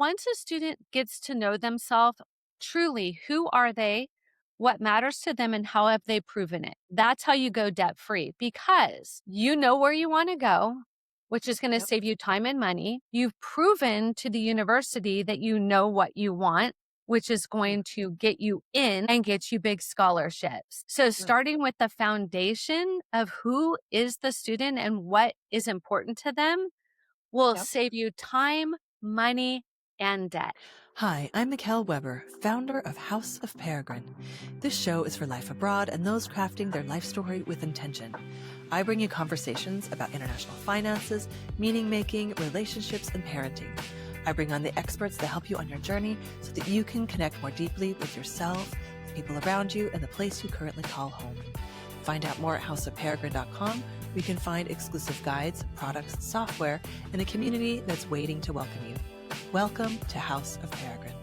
Once a student gets to know themselves, truly, who are they? What matters to them and how have they proven it? That's how you go debt free because you know where you want to go, which is going to Yep. save you time and money. You've proven to the university that you know what you want, which is Mm, going to get you in and get you big scholarships. So, mm. starting with the foundation of who is the student and what is important to them will Yep. save you time, money, and debt. Hi, I'm Mickelle Weber, founder of House of Peregrine. This show is for life abroad and those crafting their life story with intention. I bring you conversations about international finances, meaning making, relationships, and parenting. I bring on the experts that help you on your journey so that you can connect more deeply with yourself, the people around you, and the place you currently call home. Find out more at houseofperegrine.com. We can find exclusive guides, products, software, and a community that's waiting to welcome you. Welcome to House of Peregrine.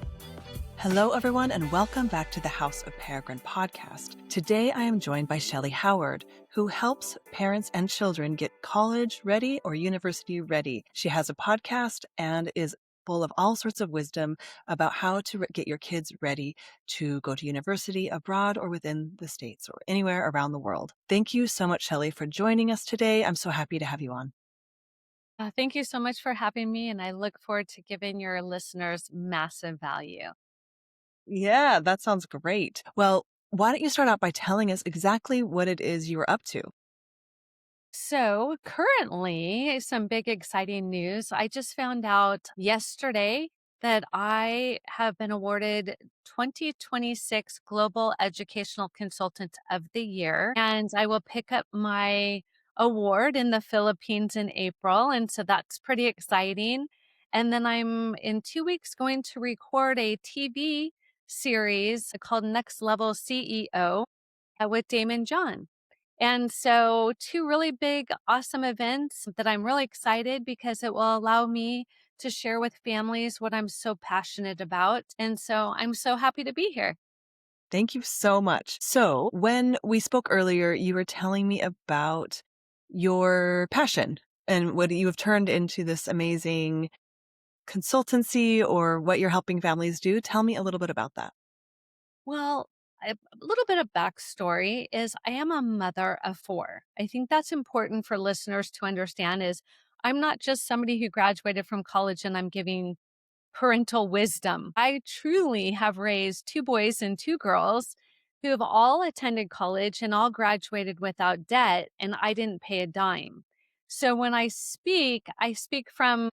Hello, everyone, and welcome back to the House of Peregrine podcast. Today, I am joined by Shellee Howard, who helps parents and children get college ready or university ready. She has a podcast and is full of all sorts of wisdom about how to get your kids ready to go to university abroad or within the States or anywhere around the world. Thank you so much, Shellee, for joining us today. I'm so happy to have you on. Thank you so much for having me, and I look forward to giving your listeners massive value. Yeah, that sounds great. Well, why don't you start out by telling us exactly what it is you were up to? So, currently, some big exciting news. I just found out yesterday that I have been awarded 2026 Global Educational Consultant of the Year, and I will pick up my award in the Philippines in April. And so that's pretty exciting. And then I'm in 2 weeks going to record a TV series called Next Level CEO with Damon John. And so, two really big, awesome events that I'm really excited because it will allow me to share with families what I'm so passionate about. And so, I'm so happy to be here. Thank you so much. So, when we spoke earlier, you were telling me about your passion and what you have turned into this amazing consultancy or what you're helping families do. Tell me a little bit about that. Well, a little bit of backstory is I am a mother of four. I think that's important for listeners to understand is I'm not just somebody who graduated from college and I'm giving parental wisdom. I truly have raised two boys and two girls who have all attended college and all graduated without debt, and I didn't pay a dime. So when I speak from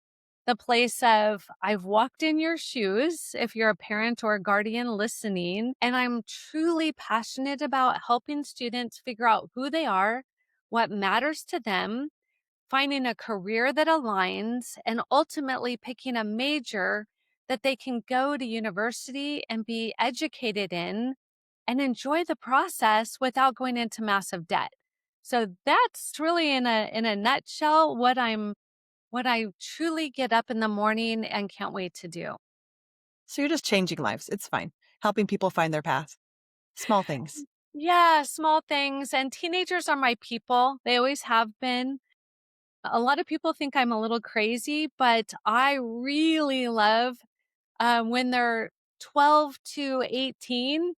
the place of I've walked in your shoes, if you're a parent or a guardian listening, and I'm truly passionate about helping students figure out who they are, what matters to them, finding a career that aligns, and ultimately picking a major that they can go to university and be educated in and enjoy the process without going into massive debt. So that's really in a nutshell what I truly get up in the morning and can't wait to do. So, you're just changing lives. It's fine. Helping people find their path. Small things. Yeah, small things. And teenagers are my people. They always have been. A lot of people think I'm a little crazy, but I really love when they're 12 to 18.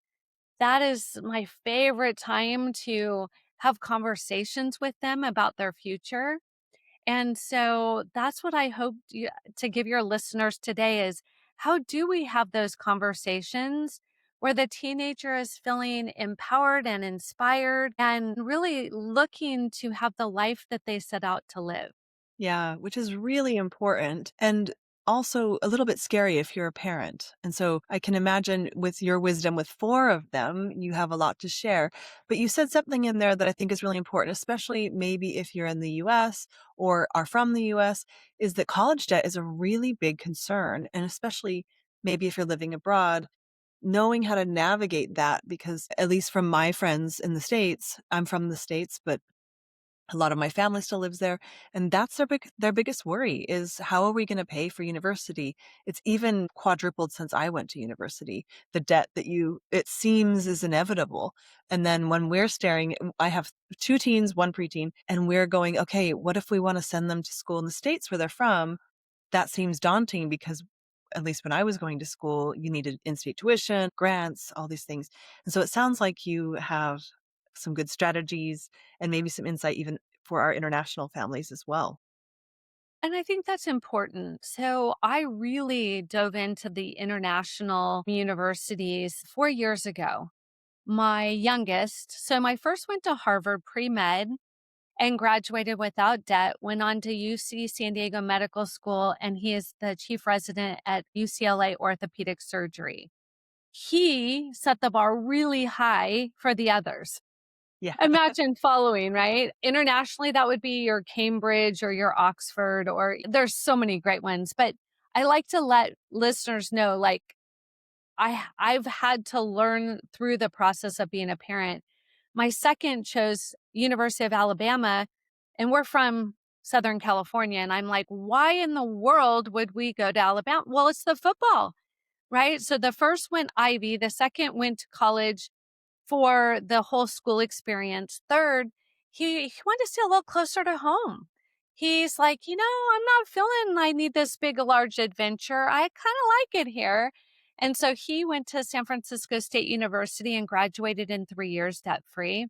That is my favorite time to have conversations with them about their future. And so that's what I hope to give your listeners today is how do we have those conversations where the teenager is feeling empowered and inspired and really looking to have the life that they set out to live? Yeah, which is really important and also a little bit scary if you're a parent. And so I can imagine with your wisdom with four of them, you have a lot to share. But you said something in there that I think is really important, especially maybe if you're in the US or are from the US, is that college debt is a really big concern. And especially maybe if you're living abroad, knowing how to navigate that, because at least from my friends in the States, I'm from the States, but a lot of my family still lives there, and that's their biggest worry is how are we gonna pay for university? It's even quadrupled since I went to university. The debt that it seems is inevitable. And then when we're staring, I have 2 teens, 1 preteen, and we're going, "Okay, what if we wanna send them to school in the States where they're from?" That seems daunting because at least when I was going to school, you needed in-state tuition, grants, all these things. And so it sounds like you have some good strategies and maybe some insight even for our international families as well. And I think that's important. So I really dove into the international universities 4 years ago. My youngest, so my first went to Harvard pre med and graduated without debt, went on to UC San Diego Medical School, and he is the chief resident at UCLA Orthopedic Surgery. He set the bar really high for the others. Yeah. Imagine following, right? Internationally, that would be your Cambridge or your Oxford, or there's so many great ones. But I like to let listeners know, like, I've had to learn through the process of being a parent. My second chose University of Alabama, and we're from Southern California. And I'm like, why in the world would we go to Alabama? Well, it's the football, right? So the first went Ivy, the second went to college for the whole school experience. Third, he wanted to stay a little closer to home. He's like, I'm not feeling I need this big, large adventure. I kind of like it here. And so he went to San Francisco State University and graduated in 3 years debt free.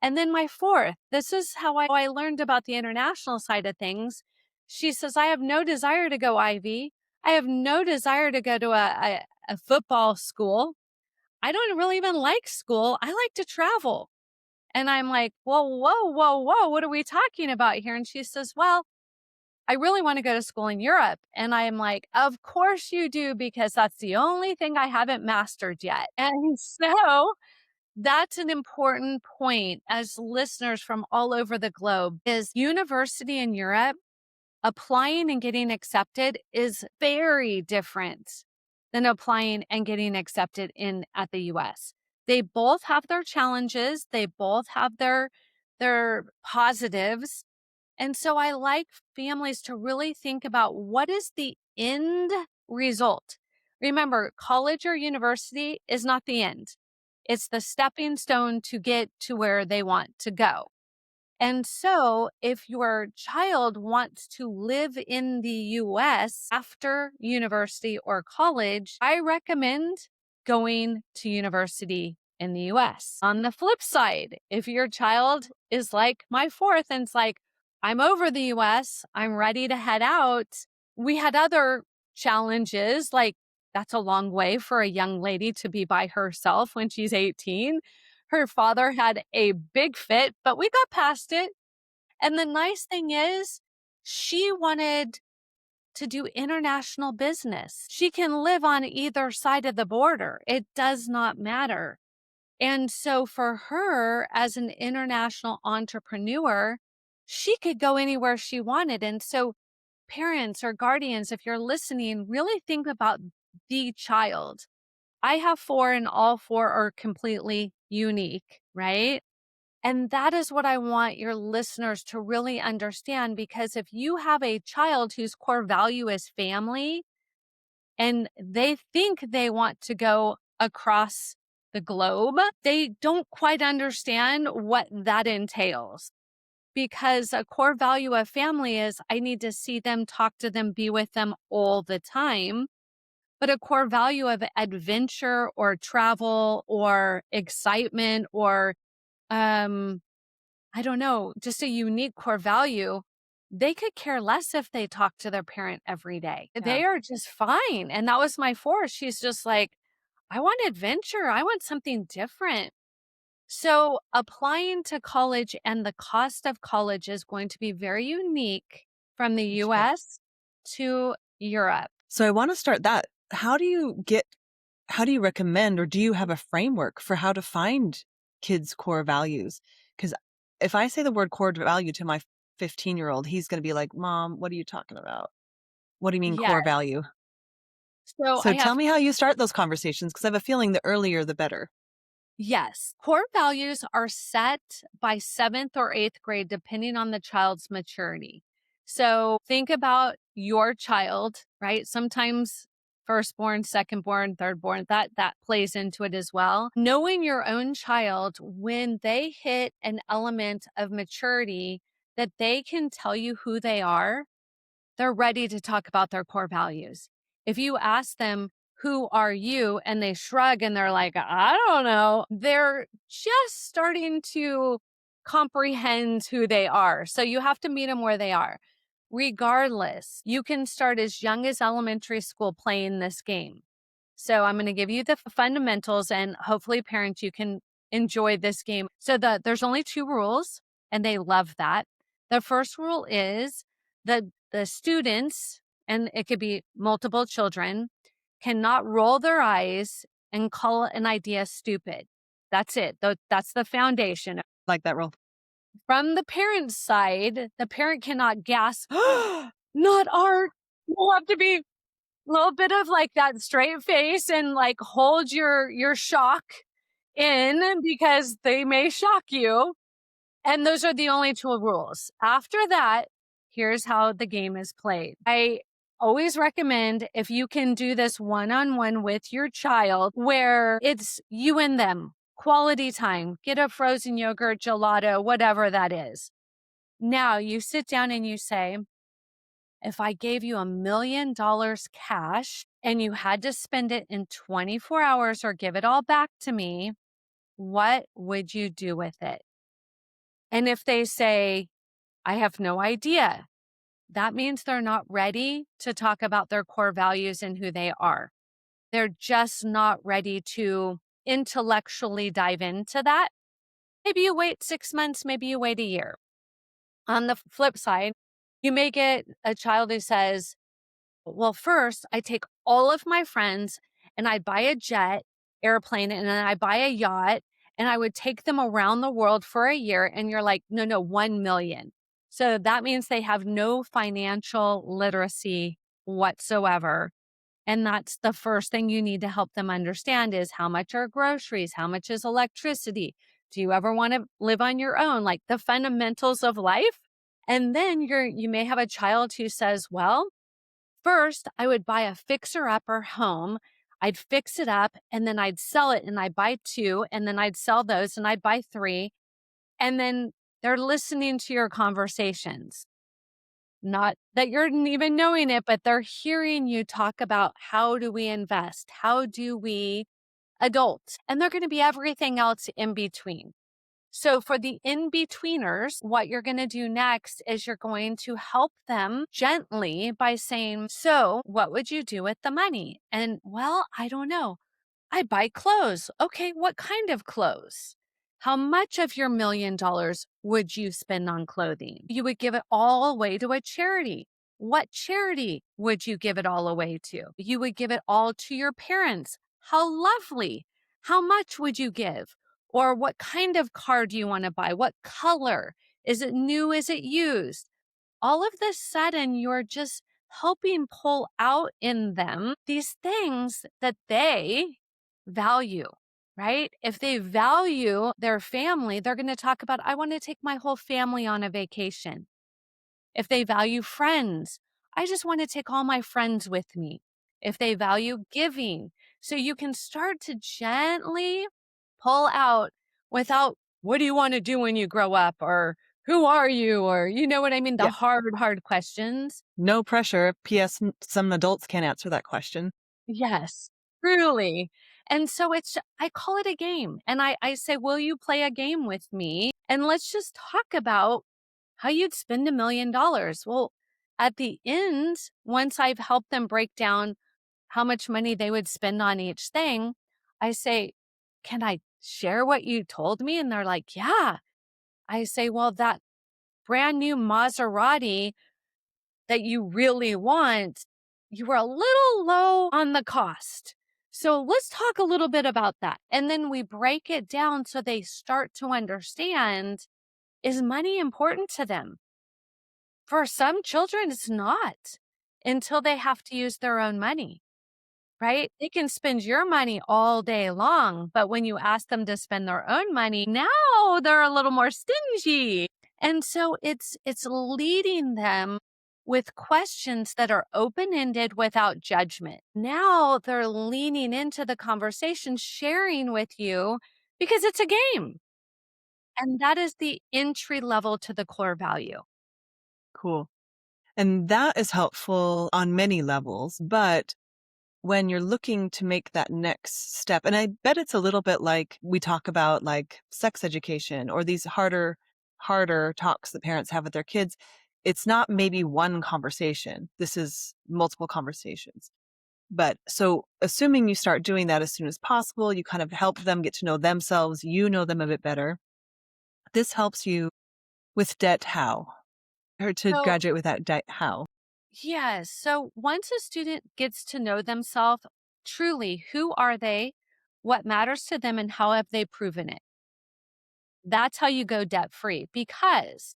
And then my fourth, this is how I learned about the international side of things. She says, I have no desire to go Ivy. I have no desire to go to a football school. I don't really even like school. I like to travel. And I'm like, well, whoa, whoa, whoa. What are we talking about here? And she says, well, I really want to go to school in Europe. And I'm like, of course you do, because that's the only thing I haven't mastered yet. And so that's an important point as listeners from all over the globe is university in Europe applying and getting accepted is very different than applying and getting accepted in at the US. They both have their challenges, they both have their positives. And so I like families to really think about what is the end result. Remember, college or university is not the end. It's the stepping stone to get to where they want to go. And so, if your child wants to live in the US after university or college, I recommend going to university in the US. On the flip side, if your child is like my fourth and it's like, I'm over the US, I'm ready to head out, we had other challenges like that's a long way for a young lady to be by herself when she's 18. Her father had a big fit, but we got past it. And the nice thing is, she wanted to do international business. She can live on either side of the border. It does not matter. And so for her as an international entrepreneur, she could go anywhere she wanted. And so parents or guardians, if you're listening, really think about the child. I have four and all four are completely unique, right? And that is what I want your listeners to really understand, because if you have a child whose core value is family and they think they want to go across the globe, they don't quite understand what that entails. Because a core value of family is I need to see them, talk to them, be with them all the time. But a core value of adventure or travel or excitement or um I don't know, just a unique core value, they could care less if they talk to their parent every day. Yeah. They are just fine. And that was my force. She's just like, I want adventure. I want something different. So applying to college and the cost of college is going to be very unique from the Okay. US to Europe. So I want to start that. How do you recommend, or do you have a framework for how to find kids' core values? Because if I say the word core value to my 15-year-old, he's going to be like, Mom, what are you talking about? What do you mean Yeah. core value? So So I tell have me how you start those conversations, because I have a feeling the earlier, the better. Yes. Core values are set by seventh or eighth grade, depending on the child's maturity. So think about your child, right? Sometimes firstborn, secondborn, thirdborn, that plays into it as well. Knowing your own child when they hit an element of maturity that they can tell you who they are, they're ready to talk about their core values. If you ask them, who are you? And they shrug and they're like, I don't know. They're just starting to comprehend who they are. So you have to meet them where they are. Regardless, you can start as young as elementary school playing this game. So I'm going to give you the fundamentals, and hopefully, parents, you can enjoy this game. So there's only two rules, and they love that. The first rule is that the students, and it could be multiple children, cannot roll their eyes and call an idea stupid. That's it. That's the foundation. Like that rule. From the parent's side, the parent cannot gasp, not art. You have to be a little bit of like that straight face and like hold your shock in because they may shock you. And those are the only two rules. After that, here's how the game is played. I always recommend if you can do this one-on-one with your child where it's you and them, quality time, get a frozen yogurt, gelato, whatever that is. Now you sit down and you say, if I gave you $1 million cash and you had to spend it in 24 hours or give it all back to me, what would you do with it? And if they say, I have no idea, that means they're not ready to talk about their core values and who they are. They're just not ready to intellectually dive into that. Maybe you wait 6 months, maybe you wait a year. On the flip side, you may get a child who says, well, first, I take all of my friends and I buy a jet airplane and then I buy a yacht and I would take them around the world for a year. And you're like, no, 1 million. So that means they have no financial literacy whatsoever. And that's the first thing you need to help them understand is how much are groceries? How much is electricity? Do you ever want to live on your own? Like the fundamentals of life. And then you may have a child who says, well, first, I would buy a fixer-upper home. I'd fix it up and then I'd sell it and I'd buy two and then I'd sell those and I'd buy three. And then they're listening to your conversations. Not that you're even knowing it, but they're hearing you talk about how do we invest? How do we adult? And they're going to be everything else in between. So for the in-betweeners, what you're going to do next is you're going to help them gently by saying, so what would you do with the money? And well, I don't know. I buy clothes. Okay, what kind of clothes? How much of your $1 million would you spend on clothing? You would give it all away to a charity. What charity would you give it all away to? You would give it all to your parents. How lovely. How much would you give? Or what kind of car do you want to buy? What color? Is it new? Is it used? All of this sudden, you're just helping pull out in them these things that they value, right? If they value their family, they're going to talk about, I want to take my whole family on a vacation. If they value friends, I just want to take all my friends with me. If they value giving, so you can start to gently pull out without, what do you want to do when you grow up? Or who are you? Or you know what I mean? The Yeah. hard questions. No pressure. P.S. Some adults can't answer that question. Yes, truly. And so I call it a game. And I say, will you play a game with me? And let's just talk about how you'd spend $1 million. Well, at the end, once I've helped them break down how much money they would spend on each thing, I say, can I share what you told me? And they're like, yeah. I say, well, that brand new Maserati that you really want, you were a little low on the cost. So let's talk a little bit about that. And then we break it down so they start to understand, is money important to them? For some children, it's not until they have to use their own money, right? They can spend your money all day long, but when you ask them to spend their own money, now they're a little more stingy. And so it's leading them with questions that are open-ended without judgment. Now they're leaning into the conversation, sharing with you because it's a game. And that is the entry level to the core value. Cool. And that is helpful on many levels, but when you're looking to make that next step, and I bet it's a little bit like we talk about like sex education or these harder talks that parents have with their kids. It's not maybe one conversation. This is multiple conversations. But so assuming you start doing that as soon as possible, you kind of help them get to know themselves, you know them a bit better. This helps you with debt how? Or to So, graduate without debt how? yes. So once a student gets to know themselves, truly, who are they? What matters to them and how have they proven it? That's how you go debt free because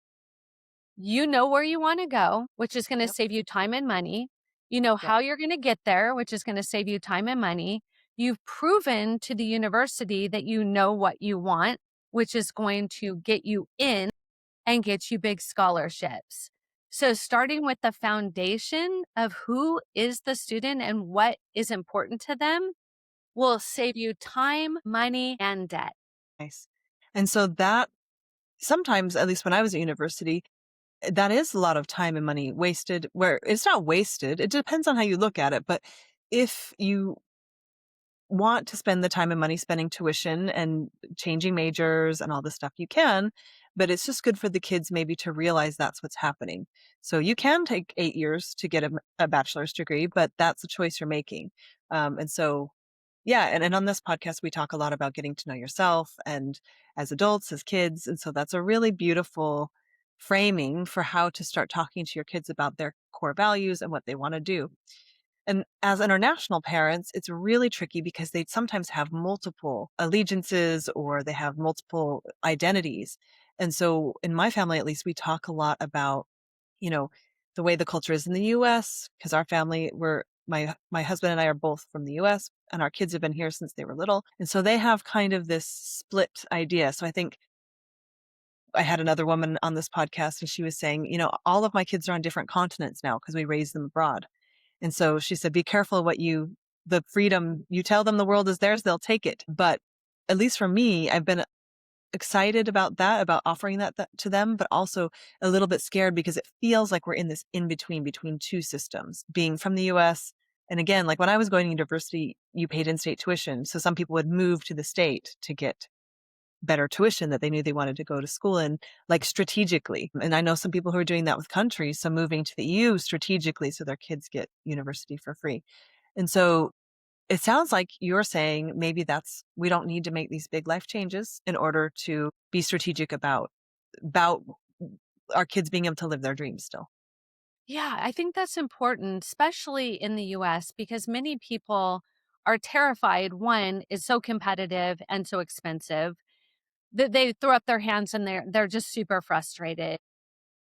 you know where you want to go, which is going to Yep. save you time and money. You know Yep. how you're going to get there, which is going to save you time and money. You've proven to the university that you know what you want, which is going to get you in and get you big scholarships. So, starting with the foundation of who is the student and what is important to them will save you time, money, and debt. Nice. And so that sometimes, at least when I was at university, that is a lot of time and money wasted, where it's not wasted. It depends on how you look at it. But if you want to spend the time and money spending tuition and changing majors and all this stuff, you can, but it's just good for the kids maybe to realize that's what's happening. So you can take 8 years to get a bachelor's degree, but that's a choice you're making. And so, yeah. And on this podcast, we talk a lot about getting to know yourself and as adults, as kids. And so that's a really beautiful framing for how to start talking to your kids about their core values and what they want to do. And as international parents, it's really tricky because they sometimes have multiple allegiances or they have multiple identities. And so in my family, at least, we talk a lot about, you know, the way the culture is in the US, because our family, my husband and I are both from the US and our kids have been here since they were little. And so they have kind of this split idea. So I think I had another woman on this podcast and she was saying, all of my kids are on different continents now because we raised them abroad. And so she said, be careful the freedom, you tell them the world is theirs, they'll take it. But at least for me, I've been excited about that, about offering that to them, but also a little bit scared because it feels like we're in this in between two systems, being from the US. And again, like when I was going to university, you paid in-state tuition. So some people would move to the state to get better tuition that they knew they wanted to go to school in, like strategically. And I know some people who are doing that with countries. So moving to the EU strategically so their kids get university for free. And so it sounds like you're saying maybe we don't need to make these big life changes in order to be strategic about our kids being able to live their dreams still. Yeah, I think that's important, especially in the US, because many people are terrified. One, is so competitive and so expensive that they throw up their hands and they're just super frustrated.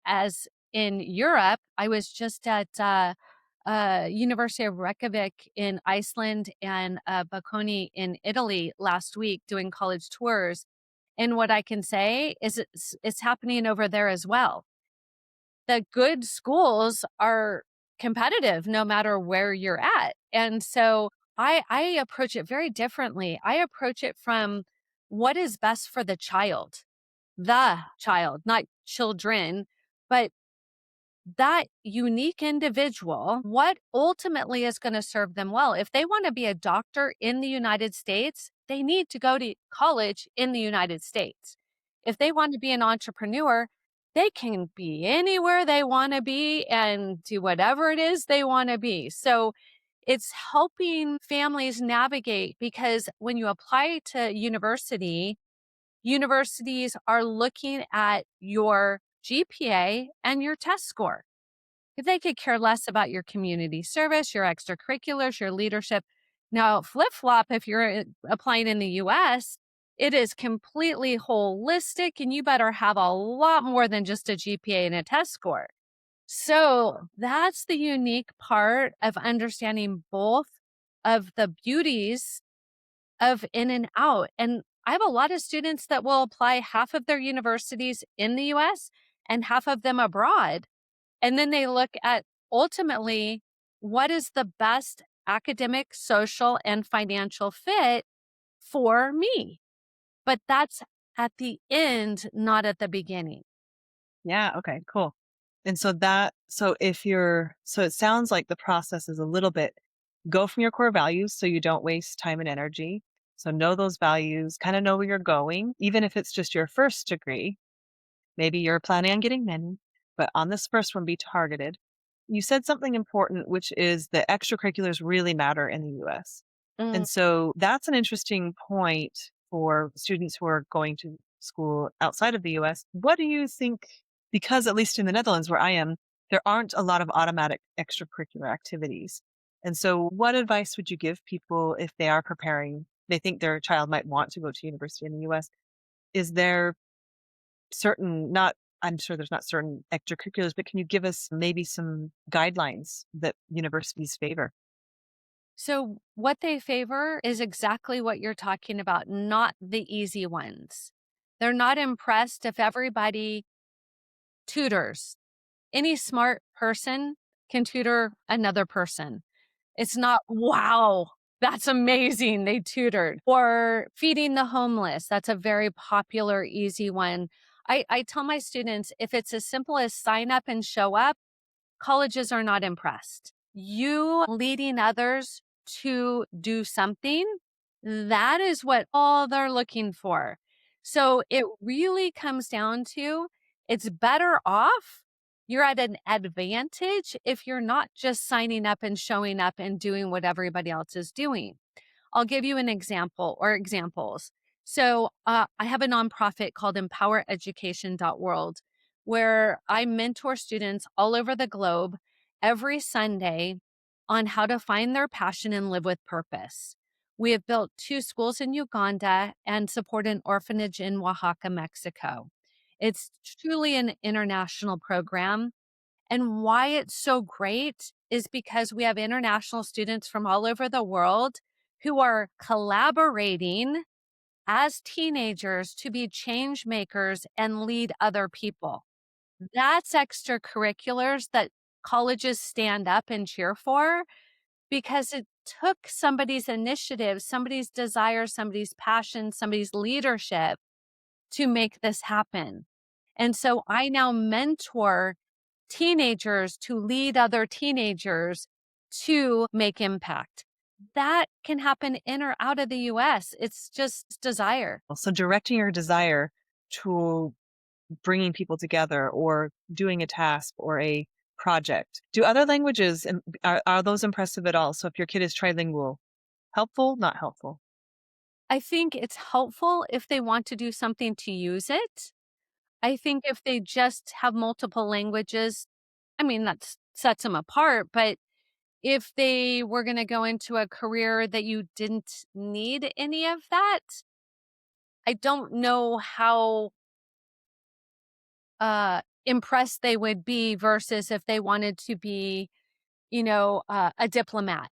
As in Europe, I was just at University of Reykjavik in Iceland and Bocconi in Italy last week doing college tours. And what I can say is it's happening over there as well. The good schools are competitive no matter where you're at. And so I approach it very differently. I approach it from what is best for the child, not children, but that unique individual, what ultimately is going to serve them well. If they want to be a doctor in the United States, they need to go to college in the United States. If they want to be an entrepreneur, they can be anywhere they want to be and do whatever it is they want to be. So it's helping families navigate because when you apply to university, universities are looking at your GPA and your test score. If they could care less about your community service, your extracurriculars, your leadership. Now, flip flop, if you're applying in the US, it is completely holistic, and you better have a lot more than just a GPA and a test score. So that's the unique part of understanding both of the beauties of in and out. And I have a lot of students that will apply half of their universities in the US and half of them abroad. And then they look at ultimately what is the best academic, social, and financial fit for me. But that's at the end, not at the beginning. Yeah. Okay, cool. And so so it sounds like the process is a little bit Go from your core values so you don't waste time and energy. So know those values, kind of know where you're going, even if it's just your first degree. Maybe you're planning on getting many, but on this first one, be targeted. You said something important, which is that extracurriculars really matter in the US. Mm. And so that's an interesting point for students who are going to school outside of the US. What do you think? Because at least in the Netherlands, where I am, there aren't a lot of automatic extracurricular activities. And so, what advice would you give people if they are preparing? They think their child might want to go to university in the US. Is there certain, not, I'm sure there's not certain extracurriculars, but can you give us maybe some guidelines that universities favor? So, what they favor is exactly what you're talking about, not the easy ones. They're not impressed if everybody tutors. Any smart person can tutor another person. It's not, wow, that's amazing. They tutored. Or feeding the homeless. That's a very popular, easy one. I tell my students if it's as simple as sign up and show up, colleges are not impressed. You leading others to do something, that is what all they're looking for. So it really comes down to it's better off. You're at an advantage if you're not just signing up and showing up and doing what everybody else is doing. I'll give you an example or examples. So, I have a nonprofit called empowereducation.world where I mentor students all over the globe every Sunday on how to find their passion and live with purpose. We have built 2 schools in Uganda and support an orphanage in Oaxaca, Mexico. It's truly an international program. And why it's so great is because we have international students from all over the world who are collaborating as teenagers to be change makers and lead other people. That's extracurriculars that colleges stand up and cheer for because it took somebody's initiative, somebody's desire, somebody's passion, somebody's leadership to make this happen. And so I now mentor teenagers to lead other teenagers to make impact. That can happen in or out of the US. It's just desire. So, directing your desire to bringing people together or doing a task or a project. Do other languages, are those impressive at all? So, if your kid is trilingual, helpful, not helpful? I think it's helpful if they want to do something to use it. I think if they just have multiple languages, I mean, that sets them apart. But if they were going to go into a career that you didn't need any of that, I don't know how impressed they would be versus if they wanted to be, a diplomat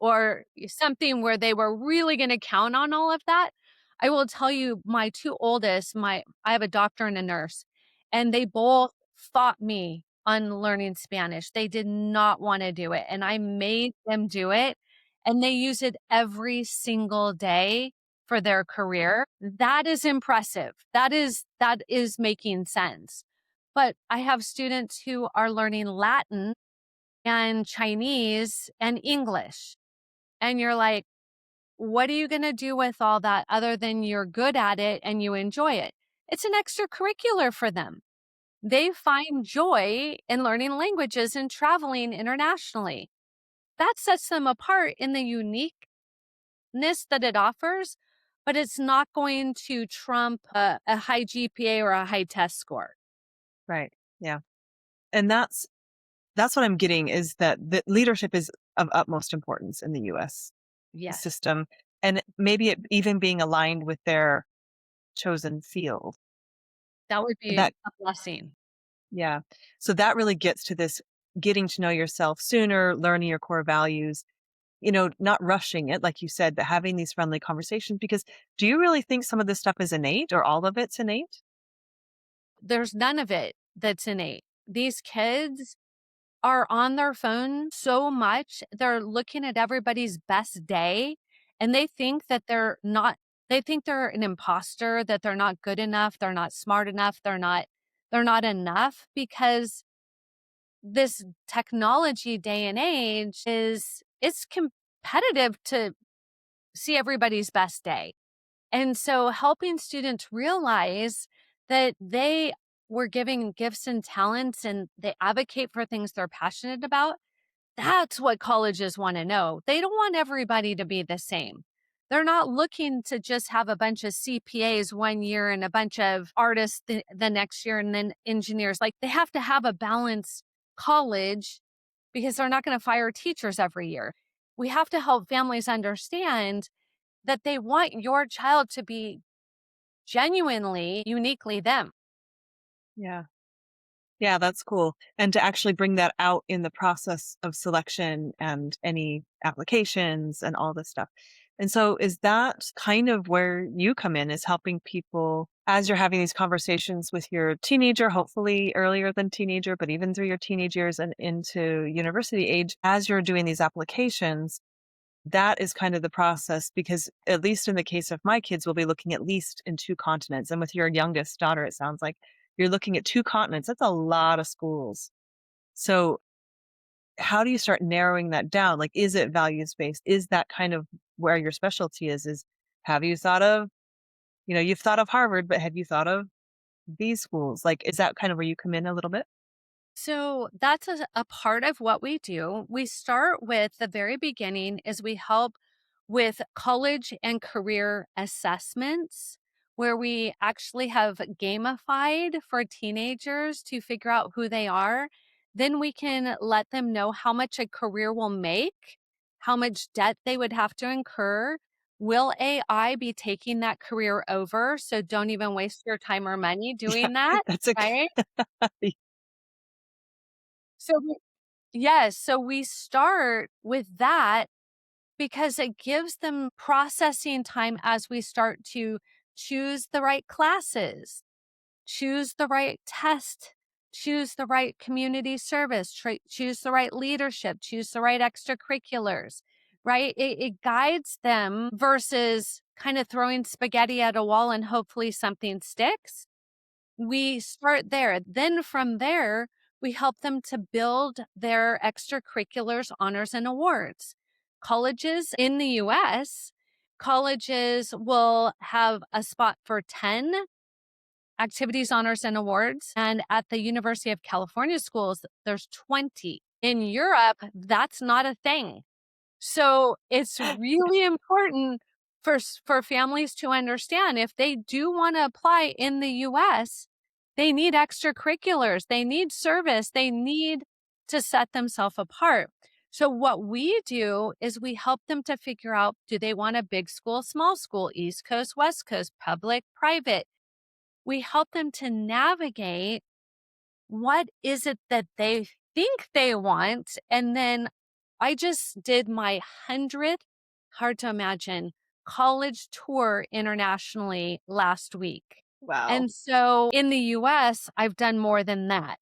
or something where they were really going to count on all of that. I will tell you, my 2 oldest, I have a doctor and a nurse, and they both fought me on learning Spanish. They did not want to do it, and I made them do it, and they use it every single day for their career. That is impressive. That is making sense. But I have students who are learning Latin and Chinese and English. And you're like, what are you going to do with all that other than you're good at it and you enjoy it? It's an extracurricular for them. They find joy in learning languages and traveling internationally. That sets them apart in the uniqueness that it offers, but it's not going to trump a high GPA or a high test score. Right. Yeah. And that's what I'm getting, is that the leadership is of utmost importance in the US Yes, system, and maybe it even being aligned with their chosen field. that would be That a blessing. Yeah. So that really gets to this getting to know yourself sooner, learning your core values, not rushing it, like you said, but having these friendly conversations. Because do you really think some of this stuff is innate or all of it's innate? There's none of it that's innate. These kids are on their phone so much, they're looking at everybody's best day, and they think they're an imposter, that they're not good enough, they're not smart enough, they're not enough because this technology day and age is it's competitive to see everybody's best day. And so helping students realize that they were given gifts and talents and they advocate for things they're passionate about, that's what colleges want to know. They don't want everybody to be the same. They're not looking to just have a bunch of CPAs one year and a bunch of artists the next year and then engineers. Like they have to have a balanced college because they're not going to fire teachers every year. We have to help families understand that they want your child to be genuinely, uniquely them. Yeah. Yeah, that's cool. And to actually bring that out in the process of selection and any applications and all this stuff. And so is that kind of where you come in, is helping people as you're having these conversations with your teenager, hopefully earlier than teenager, but even through your teenage years and into university age, as you're doing these applications, that is kind of the process, because at least in the case of my kids, we'll be looking at least in two continents. And with your youngest daughter, it sounds like you're looking at two continents. That's a lot of schools. So how do you start narrowing that down? Like, is it values based? Is that kind of where your specialty is have you thought of, you've thought of Harvard, but have you thought of these schools? Like, is that kind of where you come in a little bit? So that's a part of what we do. We start with the very beginning is we help with college and career assessments where we actually have gamified for teenagers to figure out who they are. Then we can let them know how much a career will make, how much debt they would have to incur. Will AI be taking that career over? So don't even waste your time or money Yeah, doing that, that's a right? So yes, so we start with that because it gives them processing time as we start to choose the right classes, choose the right test, choose the right community service, choose the right leadership, choose the right extracurriculars, right? It guides them versus kind of throwing spaghetti at a wall and hopefully something sticks. We start there. Then from there, we help them to build their extracurriculars, honors, and awards. Colleges in the US, colleges will have a spot for 10 activities, honors, and awards. And at the University of California schools, there's 20. In Europe, that's not a thing. So it's really important for families to understand if they do want to apply in the US, they need extracurriculars, they need service, they need to set themselves apart. So what we do is we help them to figure out, do they want a big school, small school, East Coast, West Coast, public, private? We help them to navigate what is it that they think they want? And then I just did my 100th, hard to imagine, college tour internationally last week. Wow. And so in the US, I've done more than that.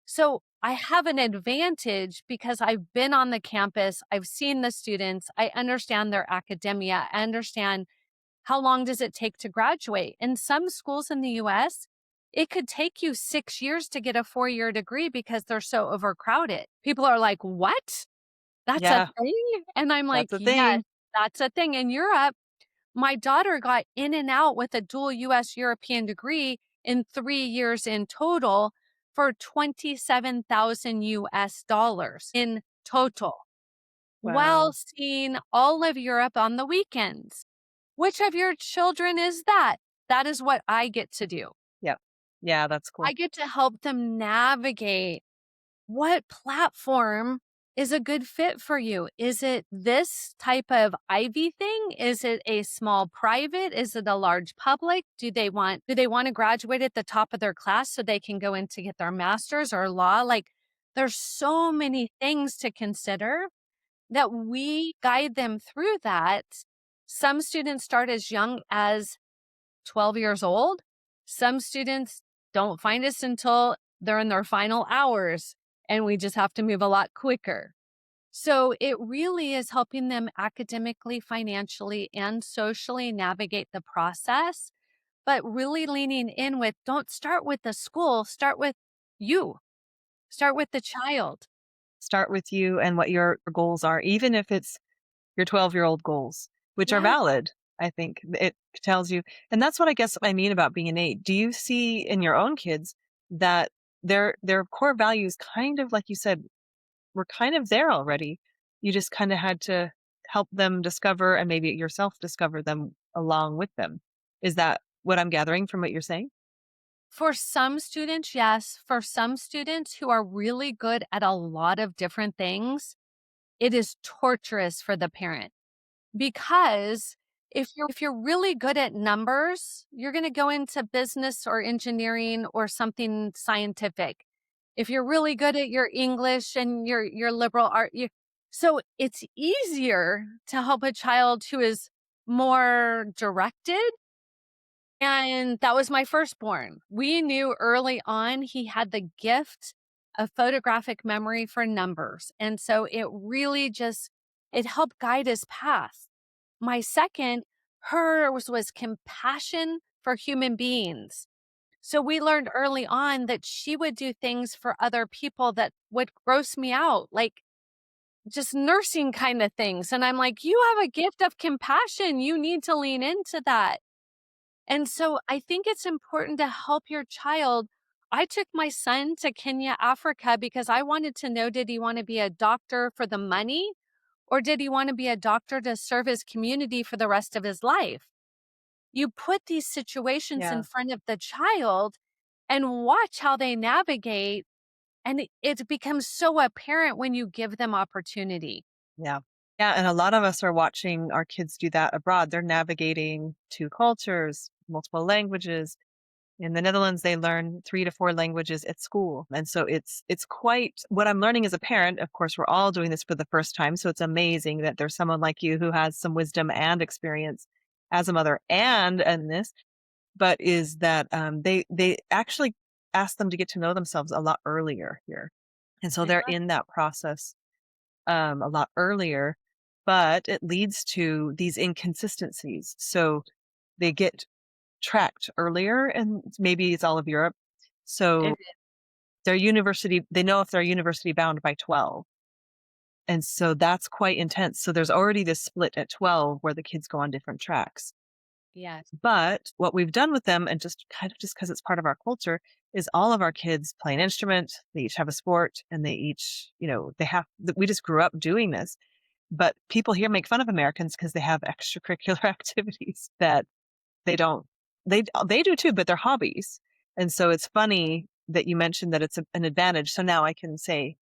So I have an advantage because I've been on the campus, I've seen the students, I understand their academia, I understand how long does it take to graduate? In some schools in the US, it could take you 6 years to get a 4-year degree because they're so overcrowded. People are like, what? That's a Yeah, thing? And I'm like, that's a yes, thing. that's a thing. In Europe, my daughter got in and out with a dual US European degree in 3 years in total for 27,000 US dollars in total, while Wow. seeing all of Europe on the weekends. Which of your children is that? That is what I get to do. Yep. Yeah, that's I cool. get to help them navigate what platform is a good fit for you. Is it this type of Ivy thing? Is it a small private? Is it a large public? Do they want to graduate at the top of their class so they can go in to get their master's or law? Like there's so many things to consider that we guide them through that. Some students start as young as 12 years old. Some students don't find us until they're in their final hours, and we just have to move a lot quicker. So it really is helping them academically, financially, and socially navigate the process, but really leaning in with don't start with the school, start with you, start with the child. Start with you and what your goals are, even if it's your 12-year-old goals, which are Yes. valid. I think it tells you, and that's what I guess I mean about being innate. Do you see in your own kids that their core values, kind of like you said, were kind of there already? You just kind of had to help them discover and maybe yourself discover them along with them. Is that what I'm gathering from what you're saying? For some students, yes. For some students who are really good at a lot of different things, it is torturous for the parent. Because if you're really good at numbers, you're gonna go into business or engineering or something scientific. If you're really good at your English and your liberal art, you so it's easier to help a child who is more directed, and that was my firstborn. We knew early on he had the gift of photographic memory for numbers, and so it really just it helped guide his path. My second, hers was compassion for human beings. So we learned early on that she would do things for other people that would gross me out, like just nursing kind of things. And I'm like, you have a gift of compassion. You need to lean into that. And so I think it's important to help your child. I took my son to Kenya, Africa, because I wanted to know, did he want to be a doctor for the money, or did he want to be a doctor to serve his community for the rest of his life? You put these situations in Yeah. front of the child and watch how they navigate, and it becomes so apparent when you give them opportunity. Yeah. Yeah, and a lot of us are watching our kids do that abroad. They're navigating 2 cultures, multiple languages. In the Netherlands, they learn 3 to 4 languages at school, and so it's quite what I'm learning as a parent. Of course, we're all doing this for the first time, so it's amazing that there's someone like you who has some wisdom and experience as a mother and in this, but is that, they actually ask them to get to know themselves a lot earlier here, and so I they're love in that process a lot earlier, but it leads to these inconsistencies. So they get tracked earlier, and maybe it's all of Europe. So it. they know if they're university bound by 12. And so that's quite intense. So there's already this split at 12 where the kids go on different tracks. Yes. But what we've done with them, and just kind of just because it's part of our culture, is all of our kids play an instrument, they each have a sport, and they each, we just grew up doing this. But people here make fun of Americans because they have extracurricular activities that they don't they do too, but they're hobbies. And so it's funny that you mentioned that it's an advantage. So now I can say,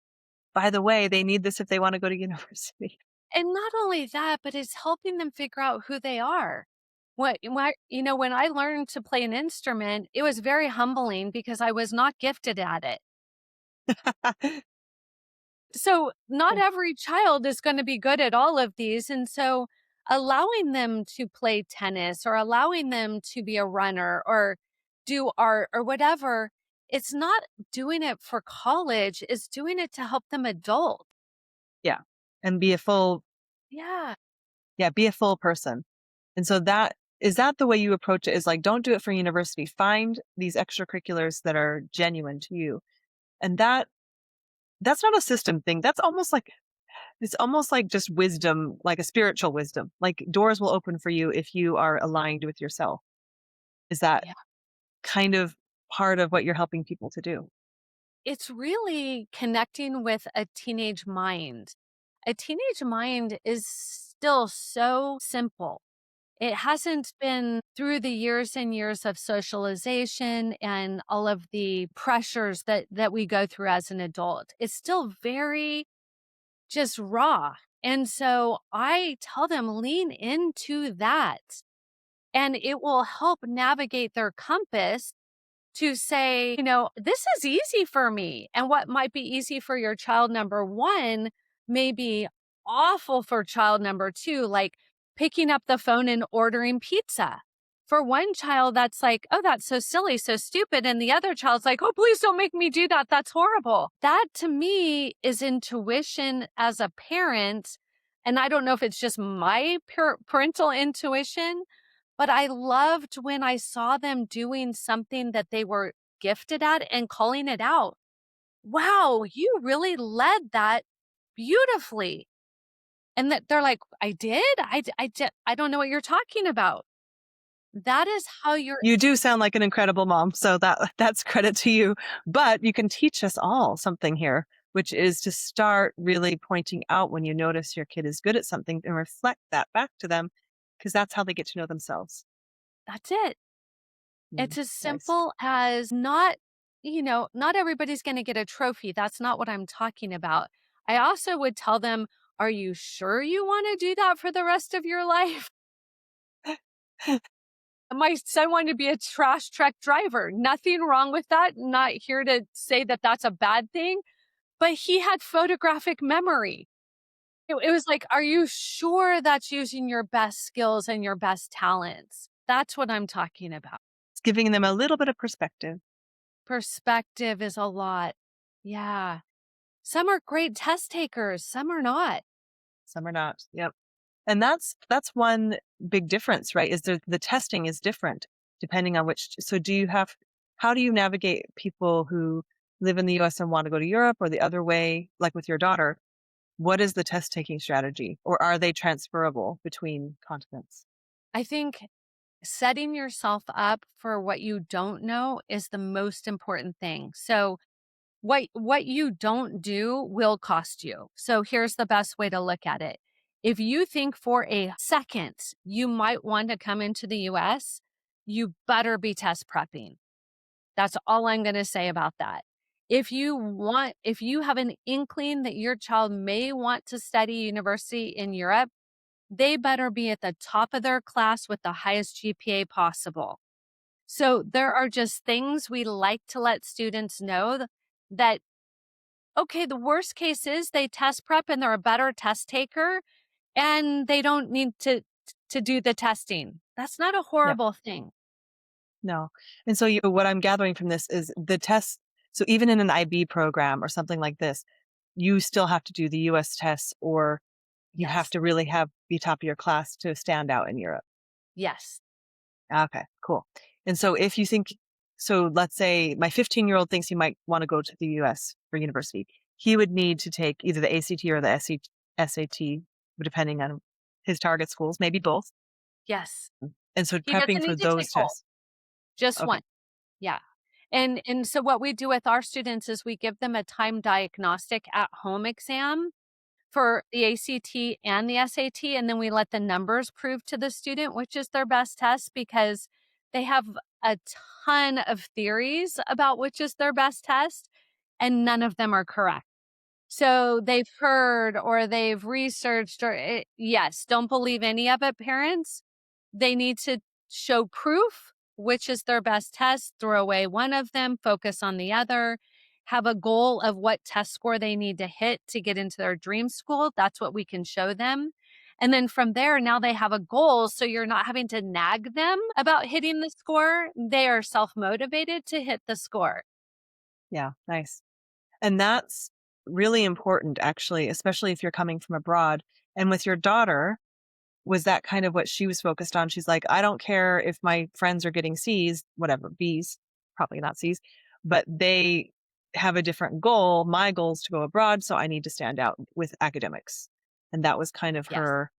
by the way, they need this if they want to go to university. And not only that, but it's helping them figure out who they are. When I learned to play an instrument, it was very humbling because I was not gifted at it. So, not every child is gonna be good at all of these, and so allowing them to play tennis or allowing them to be a runner or do art or whatever, it's not doing it for college, it's doing it to help them adult. Yeah. And be a full Yeah. yeah, be a full person. And so that is that the way you approach it, is like, don't do it for university. Find these extracurriculars that are genuine to you. And that's not a system thing. That's almost like it's almost like just wisdom, like a spiritual wisdom. Like doors will open for you if you are aligned with yourself. Is that Yeah. kind of part of what you're helping people to do? It's really connecting with a teenage mind. A teenage mind is still so simple. It hasn't been through the years and years of socialization and all of the pressures that we go through as an adult. It's still very just raw. And so I tell them lean into that and it will help navigate their compass to say, this is easy for me. And what might be easy for your child number one may be awful for child number two, like picking up the phone and ordering pizza. For one child, that's like, oh, that's so silly, so stupid. And the other child's like, oh, please don't make me do that. That's horrible. That to me is intuition as a parent. And I don't know if it's just my parental intuition, but I loved when I saw them doing something that they were gifted at and calling it out. Wow, you really led that beautifully. And that they're like, "I did? I don't know what you're talking about." That is how you're You do sound like an incredible mom, so that's credit to you. But you can teach us all something here, which is to start really pointing out when you notice your kid is good at something and reflect that back to them, because that's how they get to know themselves. that's it. Mm, It's as nice. simple as not, not everybody's gonna get a trophy, that's not what I'm talking about. I also would tell them, "Are you sure you wanna do that for the rest of your life?" My son wanted to be a trash truck driver. Nothing wrong with that, not here to say that that's a bad thing, but he had photographic memory. It was like, "Are you sure that's using your best skills and your best talents?" That's what I'm talking about. It's giving them a little bit of perspective. Perspective is a lot. Yeah. Some are great test takers, some are not. Some are not. Yep. And that's one big difference, right? Is the testing is different depending on which. So how do you navigate people who live in the US and want to go to Europe, or the other way, like with your daughter? What is the test taking strategy? Or are they transferable between continents? I think setting yourself up for what you don't know is the most important thing. So, what you don't do will cost you. So, here's the best way to look at it. If you think for a second you might want to come into the US, you better be test prepping. That's all I'm gonna say about that. If you have an inkling that your child may want to study university in Europe, they better be at the top of their class with the highest GPA possible. So there are just things we like to let students know that, okay, the worst case is they test prep and they're a better test taker and they don't need to do the testing. That's not a Yeah. horrible thing. No. And so what I'm gathering from this is the test. So even in an IB program or something like this, you still have to do the US tests, or you have Yes. to really be top of your class to stand out in Europe. Yes. Okay, cool. And so if you think, so let's say my 15-year-old thinks he might want to go to the US for university, he would need to take either the ACT or the SAT, depending on his target schools, maybe both. Yes. And so He doesn't prepping for need to take those both, tests. just Okay. one. Yeah. And so what we do with our students is we give them a time diagnostic at home exam for the ACT and the SAT, and then we let the numbers prove to the student which is their best test because they have a ton of theories about which is their best test, and none of them are correct. So they've heard or they've researched yes, don't believe any of it, parents. They need to show proof, which is their best test, throw away one of them, focus on the other, have a goal of what test score they need to hit to get into their dream school. That's what we can show them. And then from there, now they have a goal. So you're not having to nag them about hitting the score. They are self motivated to hit the score. Yeah, nice. And that's really important, actually, especially if you're coming from abroad. And with your daughter, was that kind of what she was focused on? She's like, I don't care if my friends are getting C's, whatever, B's, probably not C's, but they have a different goal. My goal is to go abroad, so I need to stand out with academics. And that was kind of Yes. her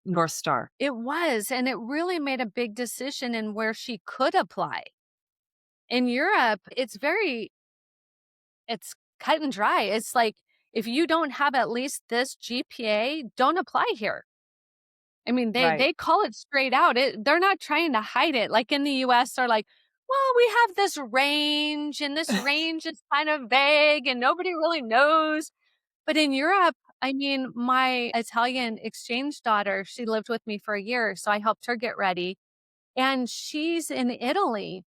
North Star. It was, and it really made a big decision in where she could apply. In Europe, it's cut and dry. It's like, if you don't have at least this GPA, don't apply here. I mean, Right. they call it straight out. They're not trying to hide it. Like in the US, they're like, well, we have this range, and this range is kind of vague, and nobody really knows. But in Europe, I mean, my Italian exchange daughter, she lived with me for a year, so I helped her get ready. And she's in Italy.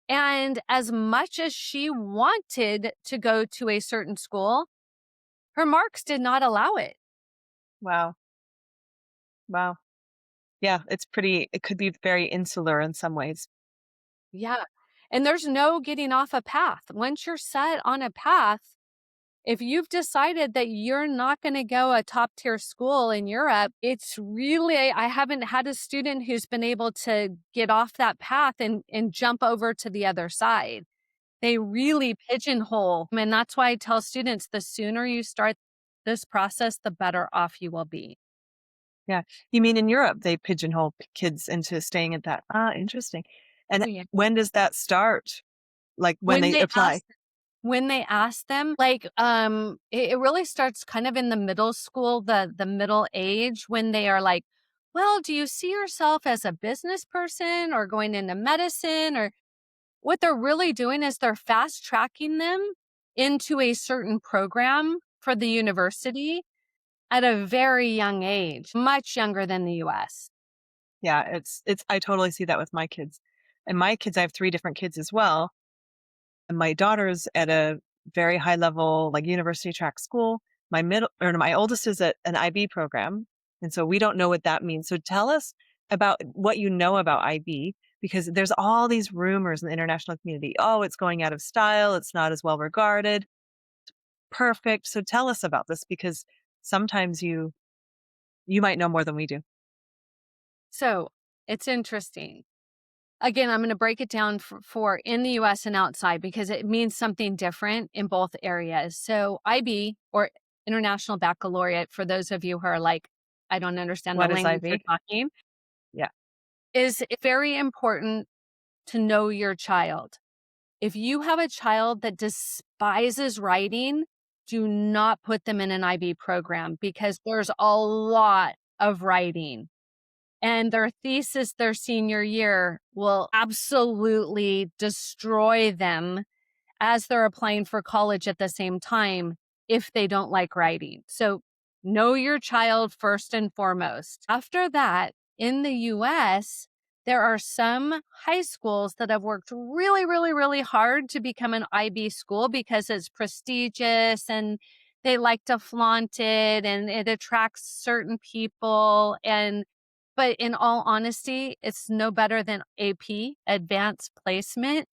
And as much as she wanted to go to a certain school, her marks did not allow it. Wow. Wow. Yeah, it could be very insular in some ways. Yeah. And there's no getting off a path. Once you're set on a path, if you've decided that you're not going to go a top tier school in Europe, it's really, I haven't had a student who's been able to get off that path and jump over to the other side. They really pigeonhole. And that's why I tell students the sooner you start this process, the better off you will be. Yeah. You mean in Europe, they pigeonhole kids into staying at that? Ah, interesting. And Oh, yeah. when does that start? Like when When they they apply? ask when they ask them, like, it really starts kind of in the middle school, the middle age when they are like, "Well, do you see yourself as a business person or going into medicine?" Or what they're really doing is they're fast tracking them into a certain program for the university at a very young age, much younger than the US. Yeah, it's I totally see that with my kids. And my kids, I have 3 different kids as well. And my daughter's at a very high level, like university track school. My middle or no, my oldest is at an IB program. And so we don't know what that means. So tell us about what you know about IB, because there's all these rumors in the international community. Oh, it's going out of style. It's not as well regarded. Perfect. So tell us about this because sometimes you might know more than we do. So it's interesting. Again, I'm going to break it down for in the US and outside because it means something different in both areas. So, IB or International Baccalaureate, for those of you who are like, I don't understand the What is language you're IB? talking, Yeah. is very important to know your child. If you have a child that despises writing, do not put them in an IB program because there's a lot of writing and their thesis their senior year will absolutely destroy them as they're applying for college at the same time if they don't like writing. So know your child first and foremost. After that, in the US, there are some high schools that have worked really, really, really hard to become an IB school because it's prestigious and they like to flaunt it and it attracts certain people. And but in all honesty, it's no better than AP, advanced placement.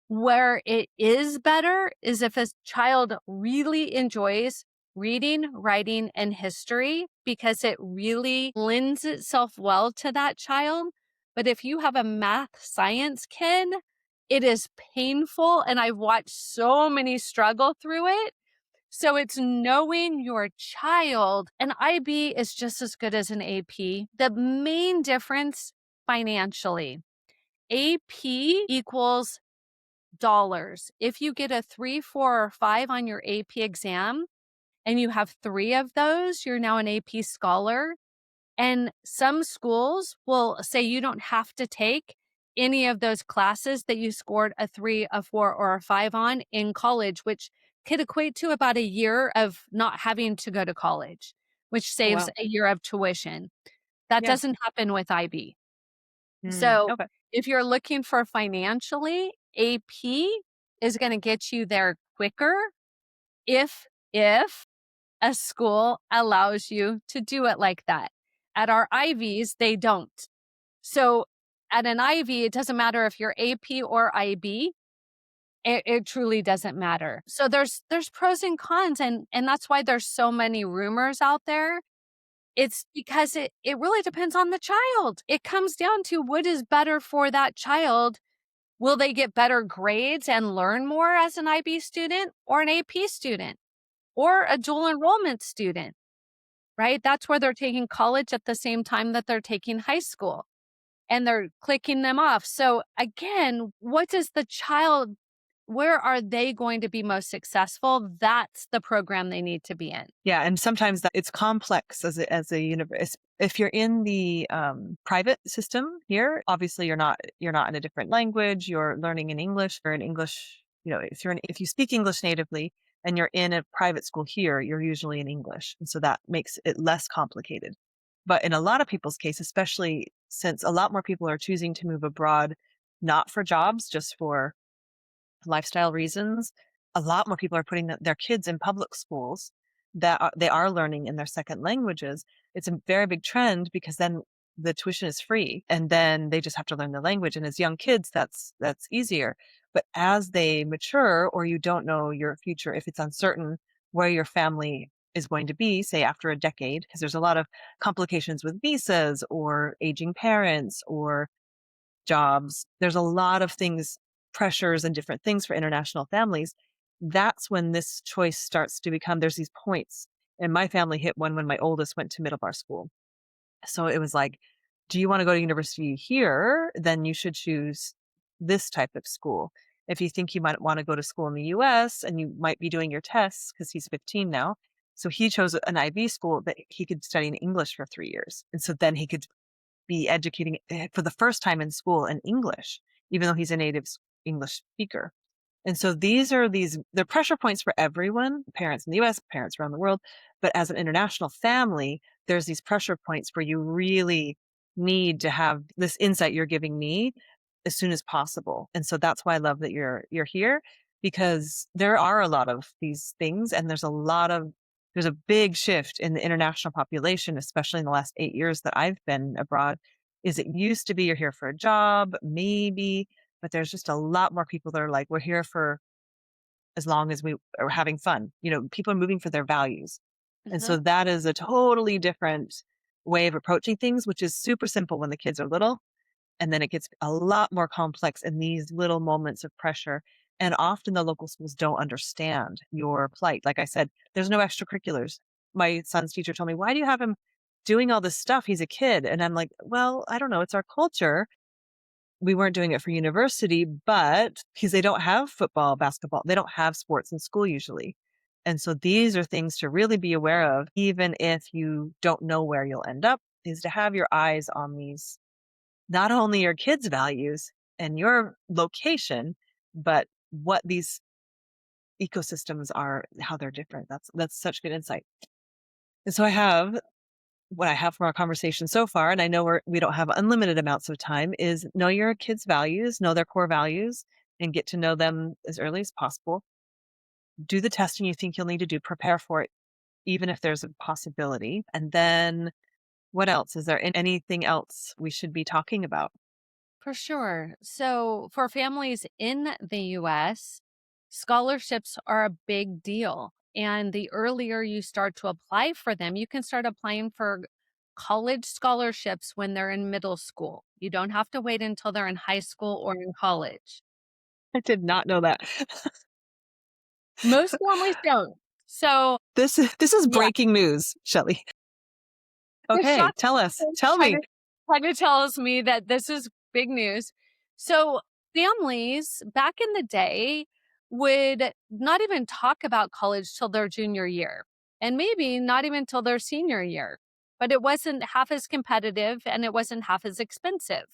Where it is better is if a child really enjoys reading, writing, and history because it really lends itself well to that child. But if you have a math science kid, it is painful. And I've watched so many struggle through it. So it's knowing your child. And IB is just as good as an AP. The main difference financially, AP equals dollars. If you get a 3, 4, or 5 on your AP exam and you have 3 of those, you're now an AP scholar. And some schools will say you don't have to take any of those classes that you scored a 3, a 4, or a 5 on in college, which could equate to about a year of not having to go to college, which Oh, saves wow. a year of tuition. That Yeah. doesn't happen with IB. So Okay. if you're looking for financially, AP is going to get you there quicker if a school allows you to do it like that. At our Ivies, they don't. So at an Ivy, it doesn't matter if you're AP or IB. It truly doesn't matter. So there's pros and cons, and that's why there's so many rumors out there. It's because it really depends on the child. It comes down to what is better for that child. Will they get better grades and learn more as an IB student or an AP student or a dual enrollment student, right? That's where they're taking college at the same time that they're taking high school and they're clicking them off. So again, what does the child, where are they going to be most successful? That's the program they need to be in. Yeah, and sometimes that it's complex as a universe. If you're in the private system here, obviously you're not in a different language. You're learning in English or in English. You know, if you speak English natively and you're in a private school here, you're usually in English, and so that makes it less complicated. But in a lot of people's case, especially since a lot more people are choosing to move abroad, not for jobs, just for lifestyle reasons, a lot more people are putting their kids in public schools that they are learning in their second languages. It's a very big trend because then the tuition is free and then they just have to learn the language. And as young kids, that's easier. But as they mature or you don't know your future, if it's uncertain where your family is going to be, say after a decade, because there's a lot of complications with visas or aging parents or jobs. There's a lot of things, pressures and different things for international families. That's when this choice starts to become, there's these points. And my family hit one when my oldest went to middle bar school. So it was like, do you want to go to university here? Then you should choose this type of school. If you think you might want to go to school in the US and you might be doing your tests, because he's 15 now. So he chose an IB school that he could study in English for 3 years. And so then he could be educating for the first time in school in English, even though he's a native English speaker. And so they're pressure points for everyone, parents in the US, parents around the world. But as an international family, there's these pressure points where you really need to have this insight you're giving me as soon as possible. And so that's why I love that you're here, because there are a lot of these things, and there's a big shift in the international population, especially in the last 8 years that I've been abroad. Is it used to be you're here for a job, maybe, but there's just a lot more people that are like, we're here for as long as we are having fun. People are moving for their values. And Uh-huh. so that is a totally different way of approaching things, which is super simple when the kids are little. And then it gets a lot more complex in these little moments of pressure. And often the local schools don't understand your plight. Like I said, there's no extracurriculars. My son's teacher told me, why do you have him doing all this stuff? He's a kid. And I'm like, well, I don't know. It's our culture. We weren't doing it for university, but because they don't have football, basketball, they don't have sports in school usually. And so these are things to really be aware of, even if you don't know where you'll end up, is to have your eyes on these, not only your kids' values and your location, but what these ecosystems are, how they're different. That's such good insight. And so what I have from our conversation so far, and I know we don't have unlimited amounts of time, is know your kids' values, know their core values, and get to know them as early as possible. Do the testing you think you'll need to do, prepare for it, even if there's a possibility. And then what else? Is there anything else we should be talking about? For sure. So, for families in the US, scholarships are a big deal. And the earlier you start to apply for them, you can start applying for college scholarships when they're in middle school. You don't have to wait until they're in high school or in college. I did not know that. Most families don't. So, This is yeah, breaking news, Shellee. the Okay, shock tell us. Tell kind me. of kind of tells me that this is big news. So, families back in the day would not even talk about college till their junior year, and maybe not even till their senior year. But it wasn't half as competitive and it wasn't half as expensive.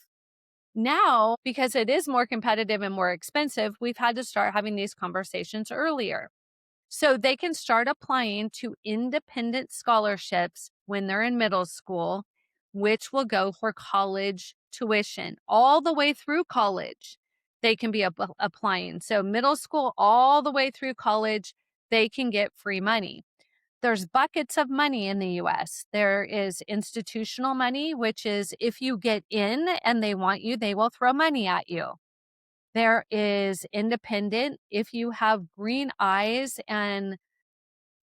Now, because it is more competitive and more expensive, we've had to start having these conversations earlier. So they can start applying to independent scholarships when they're in middle school, which will go for college tuition all the way through college. They can be applying. So, middle school all the way through college, they can get free money. There's buckets of money in the US. There is institutional money, which is if you get in and they want you, they will throw money at you. There is independent. If you have green eyes and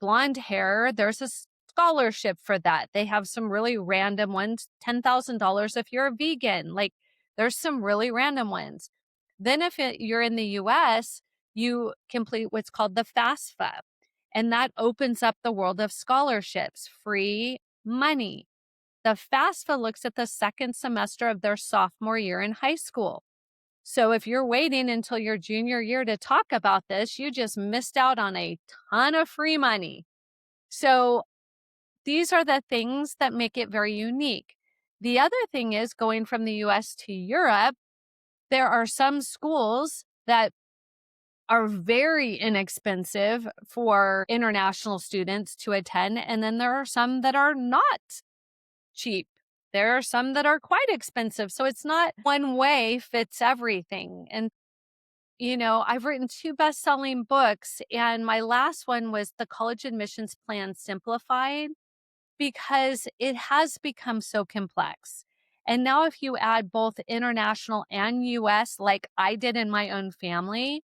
blonde hair, there's a scholarship for that. They have some really random ones, $10,000 if you're a vegan. Like there's some really random ones. Then if you're in the US, you complete what's called the FAFSA. And that opens up the world of scholarships, free money. The FAFSA looks at the second semester of their sophomore year in high school. So if you're waiting until your junior year to talk about this, you just missed out on a ton of free money. So these are the things that make it very unique. The other thing is going from the US to Europe, there are some schools that are very inexpensive for international students to attend. And then there are some that are not cheap. There are some that are quite expensive. So it's not one way fits everything. And I've written two best-selling books, and my last one was The College Admissions Plan Simplified because it has become so complex. And now if you add both international and US like I did in my own family,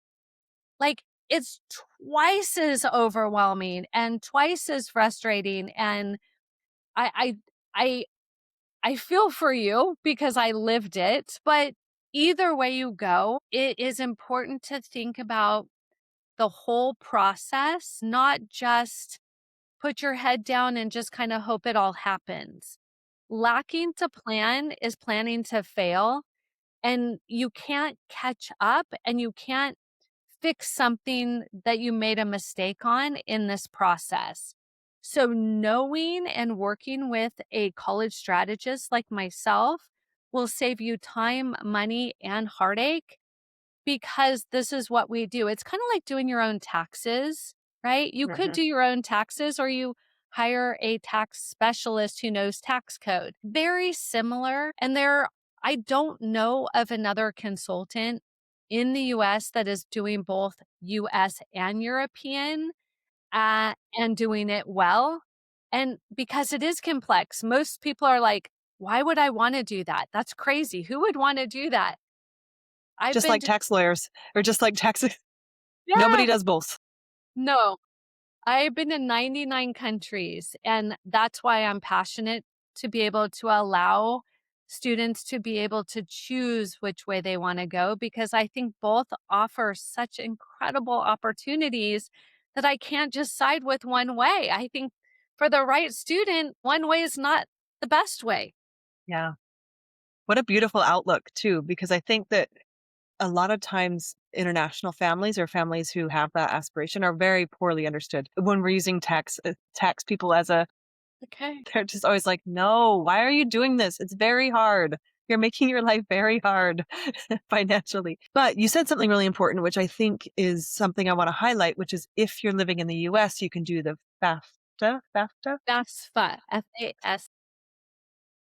like it's twice as overwhelming and twice as frustrating. And I I I I feel for you because I lived it, but either way you go, it is important to think about the whole process, not just put your head down and just kind of hope it all happens. Lacking to plan is planning to fail, and you can't catch up and you can't fix something that you made a mistake on in this process. So, knowing and working with a college strategist like myself will save you time, money, and heartache because this is what we do. It's kind of like doing your own taxes, right? You could Mhm. do your own taxes or you hire a tax specialist who knows tax code. Very similar. And I don't know of another consultant in the US that is doing both US and European and doing it well. And because it is complex, most people are like, why would I want to do that? That's crazy. Who would want to do that? I've Just been like to, tax lawyers or just like tax nobody yeah, does both. no, I've been in 99 countries, and that's why I'm passionate to be able to allow students to be able to choose which way they wanna go because I think both offer such incredible opportunities that I can't just side with one way. I think for the right student, one way is not the best way. Yeah. What a beautiful outlook too, because I think that a lot of times international families or families who have that aspiration are very poorly understood. When we're using tax people as a Okay. they're just always like, "No, why are you doing this? It's very hard. You're making your life very hard financially." But you said something really important, which I think is something I want to highlight, which is if you're living in the US, you can do the FAFSA. FAFSA, F-A-S.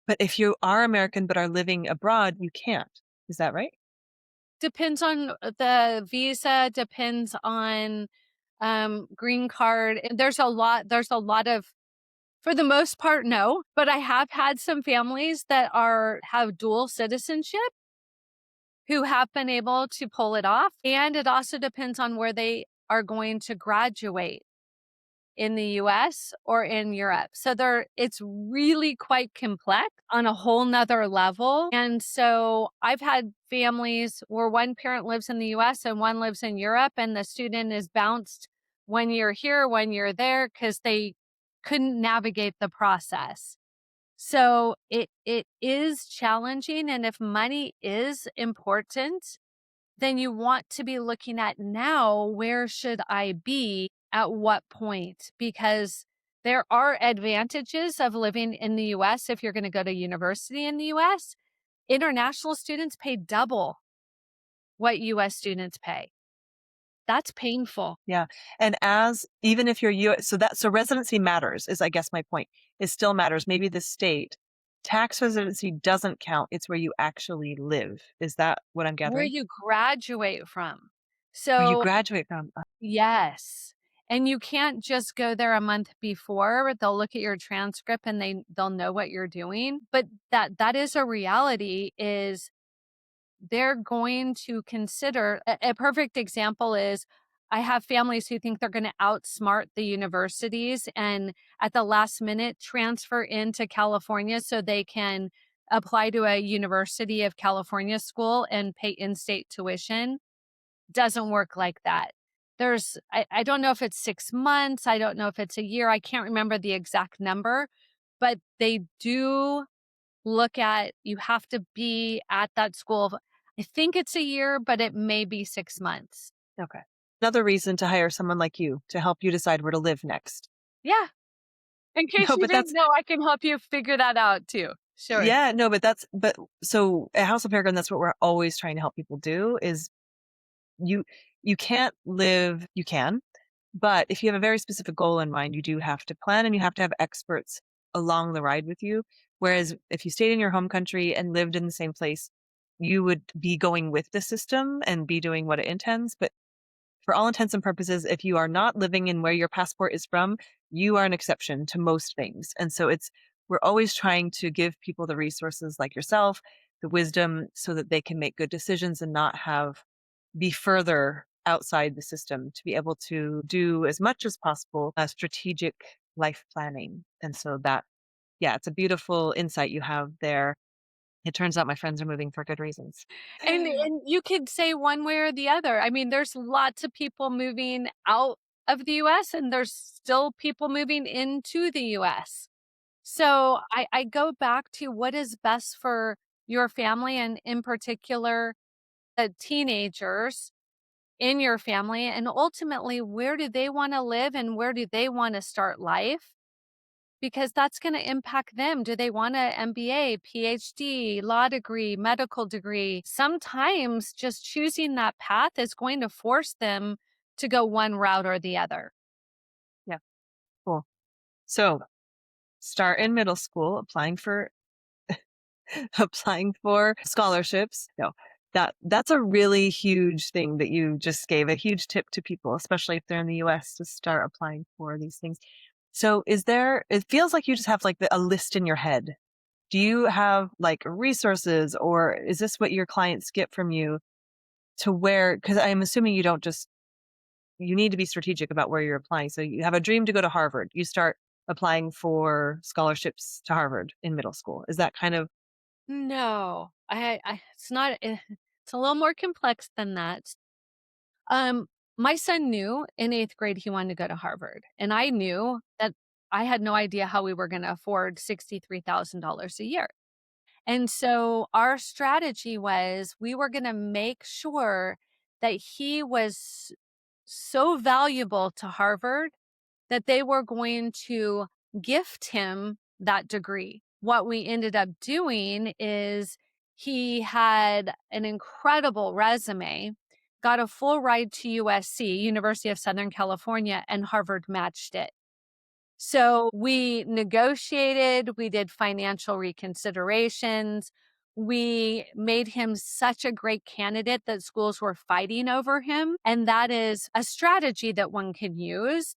But if you are American but are living abroad, you can't. Is that right? Depends on the visa, depends on, green card, and there's a lot of for the most part, no, but I have had some families that have dual citizenship who have been able to pull it off, and it also depends on where they are going to graduate in the US or in Europe. So it's really quite complex on a whole nother level. And so I've had families where one parent lives in the US and one lives in Europe, and the student is bounced one year here, one year there, because they couldn't navigate the process. So it is challenging. And if money is important, then you want to be looking at now, where should I be at what point? Because there are advantages of living in the US if you're going to go to university in the US. International students pay double what US students pay. That's painful. Yeah. And as even if you're so residency matters is I guess my point. It still matters. Maybe the state. Tax residency doesn't count. It's where you actually live. Is that what I'm Where gathering? you graduate from. Where you So, graduate from. yes. And you can't just go there a month before. They'll look at your transcript and they'll know what you're doing. But that is a reality is they're going to consider a perfect example is I have families who think they're going to outsmart the universities and at the last minute transfer into California so they can apply to a University of California school and pay in-state tuition. Doesn't work like that. I don't know if it's 6 months. I don't know if it's a year. I can't remember the exact number, but they do look at you have to be at that school. I think it's a year, but it may be 6 months. Okay. Another reason to hire someone like you to help you decide where to live next. Yeah. In case No, you but didn't that's know, I can help you figure that out too. Sure. yeah, no, but so at House of Peregrine, that's what we're always trying to help people do is you you can't live you can, but if you have a very specific goal in mind, you do have to plan and you have to have experts along the ride with you. Whereas if you stayed in your home country and lived in the same place, you would be going with the system and be doing what it intends. But for all intents and purposes, if you are not living in where your passport is from, you are an exception to most things. And so we're always trying to give people the resources like yourself, the wisdom so that they can make good decisions and not be further outside the system to be able to do as much as possible strategic life planning. And so yeah, it's a beautiful insight you have there. It turns out my friends are moving for good reasons. And you could say one way or the other. I mean, there's lots of people moving out of the US and there's still people moving into the US. So I go back to what is best for your family and in particular the teenagers in your family and ultimately where do they want to live and where do they want to start life because that's going to impact them. Do they want an MBA, PhD, law degree, medical degree? Sometimes just choosing that path is going to force them to go one route or the other. Yeah, cool. So start in middle school, applying for scholarships. No, that's a really huge thing that you just gave, a huge tip to people, especially if they're in the US, to start applying for these things. So it feels like you just have like a list in your head. Do you have like resources, or is this what your clients get from you to where, because I'm assuming you need to be strategic about where you're applying. So you have a dream to go to Harvard. You start applying for scholarships to Harvard in middle school. Is that kind of No, I it's not, it's a little more complex than that. Um, my son knew in 8th grade he wanted to go to Harvard, and I knew that I had no idea how we were gonna afford $63,000 a year. And so our strategy was we were gonna make sure that he was so valuable to Harvard that they were going to gift him that degree. What we ended up doing is he had an incredible resume, got a full ride to USC, University of Southern California, and Harvard matched it. So we negotiated, we did financial reconsiderations. We made him such a great candidate that schools were fighting over him. And that is a strategy that one can use.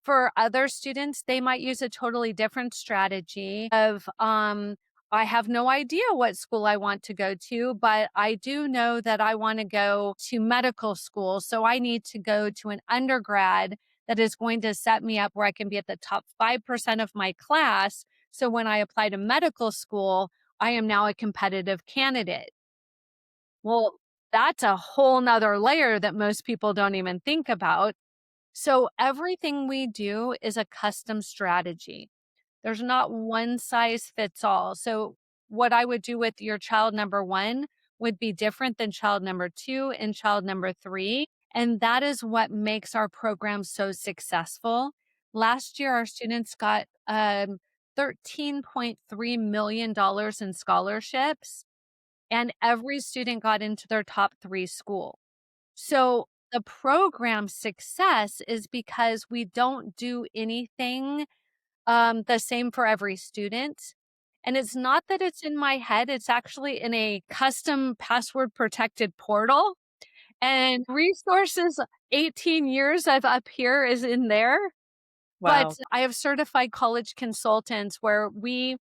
For other students, they might use a totally different strategy of, I have no idea what school I want to go to, but I do know that I want to go to medical school. So I need to go to an undergrad that is going to set me up where I can be at the top 5% of my class. So when I apply to medical school, I am now a competitive candidate. Well, that's a whole nother layer that most people don't even think about. So everything we do is a custom strategy. There's not one size fits all. So what I would do with your child number 1 would be different than child number 2 and child number 3. And that is what makes our program so successful. Last year, our students got $13.3 million in scholarships, and every student got into their top 3 school. So the program success is because we don't do anything the same for every student. And it's not that it's in my head, it's actually in a custom password protected portal. And resources 18 years of up here is in there. But wow? I have certified college consultants where we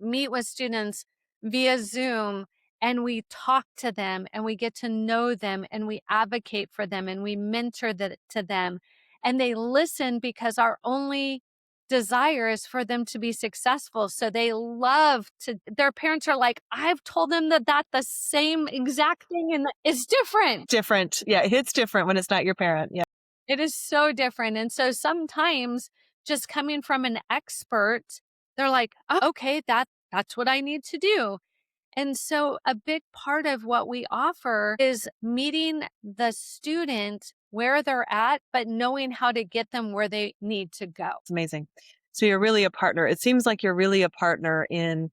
meet with students via Zoom and we talk to them and we get to know them and we advocate for them and we mentor to them. And they listen because our only desire is for them to be successful. So they love to, their parents are like, I've told them that the same exact thing and it's different. Different. Yeah, it's different when it's not your parent. Yeah. It is so different. And so sometimes just coming from an expert, they're like, oh, okay, that's what I need to do. And so a big part of what we offer is meeting the student where they're at, but knowing how to get them where they need to go. It's amazing. So you're really a partner. It seems like you're really a partner in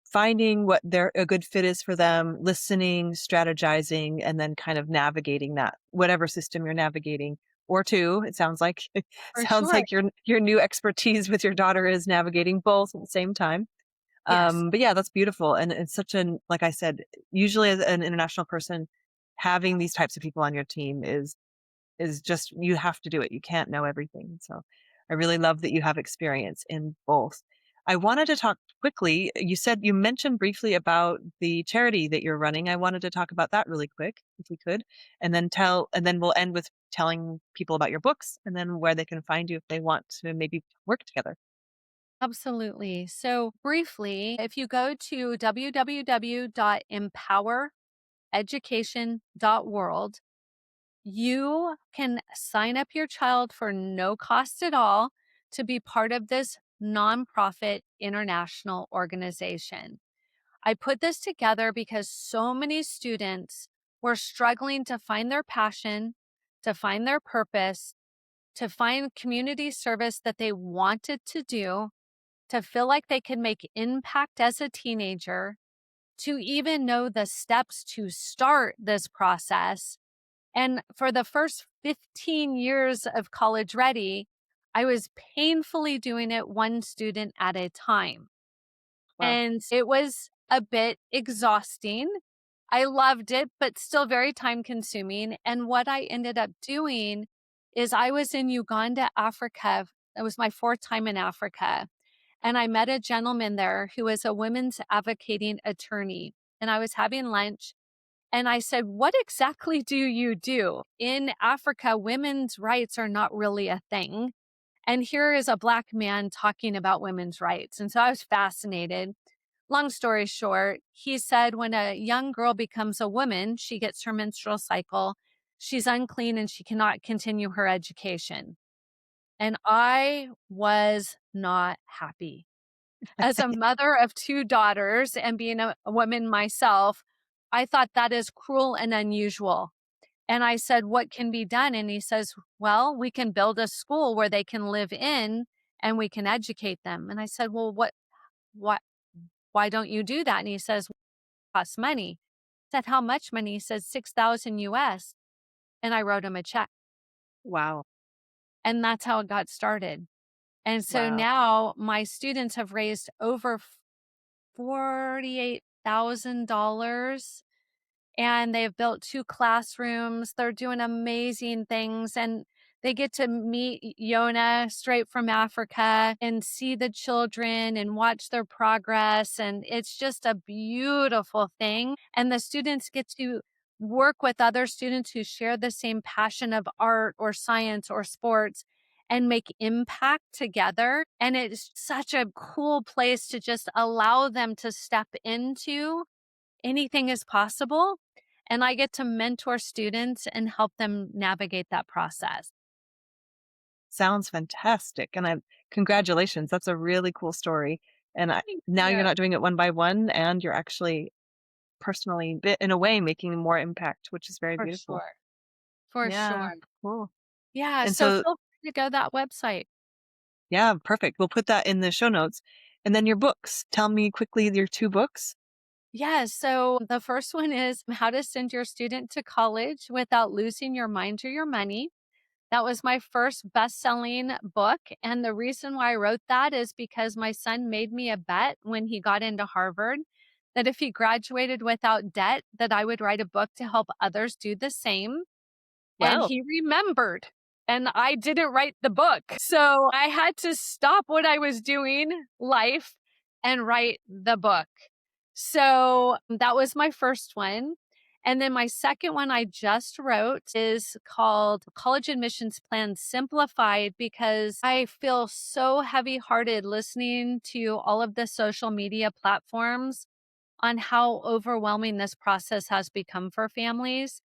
finding what a good fit is for them, listening, strategizing, and then kind of navigating that, whatever system you're navigating. Or two, it sounds like For sounds sure. like your new expertise with your daughter is navigating both at the same time. Yes. But yeah, that's beautiful. And it's such like I said, usually as an international person, having these types of people on your team is just, you have to do it. You can't know everything. So I really love that you have experience in both. I wanted to talk quickly. You mentioned briefly about the charity that you're running. I wanted to talk about that really quick, if we could, and then we'll end with telling people about your books and then where they can find you if they want to maybe work together. Absolutely. So briefly, if you go to www.empowereducation.world, you can sign up your child for no cost at all to be part of this nonprofit international organization. I put this together because so many students were struggling to find their passion, to find their purpose, to find community service that they wanted to do, to feel like they could make impact as a teenager, to even know the steps to start this process. And for the first 15 years of College Ready, I was painfully doing it one student at a time. Wow. And it was a bit exhausting. I loved it, but still very time consuming. And what I ended up doing is I was in Uganda, Africa. It was my fourth time in Africa. And I met a gentleman there who was a women's advocating attorney. And I was having lunch and I said, "What exactly do you do? In Africa, women's rights are not really a thing. And here is a Black man talking about women's rights." And so I was fascinated. Long story short, he said when a young girl becomes a woman, she gets her menstrual cycle, she's unclean and she cannot continue her education. And I was not happy. As a mother of two daughters and being a woman myself, I thought that is cruel and unusual. And I said, "What can be done?" And he says, "Well, we can build a school where they can live in and we can educate them." And I said, "Well, what, why don't you do that?" And he says, "It costs money." I said, "How much money?" He said, 6,000 US. And I wrote him a check. Wow. And that's how it got started. And so Wow. now my students have raised over $48,000 and they've built 2 classrooms. They're doing amazing things, and they get to meet Yona straight from Africa and see the children and watch their progress, and it's just a beautiful thing, and the students get to work with other students who share the same passion of art or science or sports and make impact together, and it's such a cool place to just allow them to step into anything is possible. And I get to mentor students and help them navigate that process. Sounds fantastic. And congratulations. That's a really cool story. And Thank now you. you're not doing it one by one, and you're actually personally, in a way, making more impact, which is very For beautiful. sure. For Yeah, sure. cool. Yeah. And So so, feel free to go to that website. yeah, perfect. We'll put that in the show notes. And then your books. Tell me quickly your two books. Yeah. So the first one is How to Send Your Student to College Without Losing Your Mind or Your Money. That was my first best-selling book, and the reason why I wrote that is because my son made me a bet when he got into Harvard that if he graduated without debt, that I would write a book to help others do the same. And Wow. he remembered, and I didn't write the book. So I had to stop what I was doing, life, and write the book. So that was my first one. And then my second one I just wrote is called College Admissions Plan Simplified because I feel so heavy hearted listening to all of the social media platforms on how overwhelming this process has become for families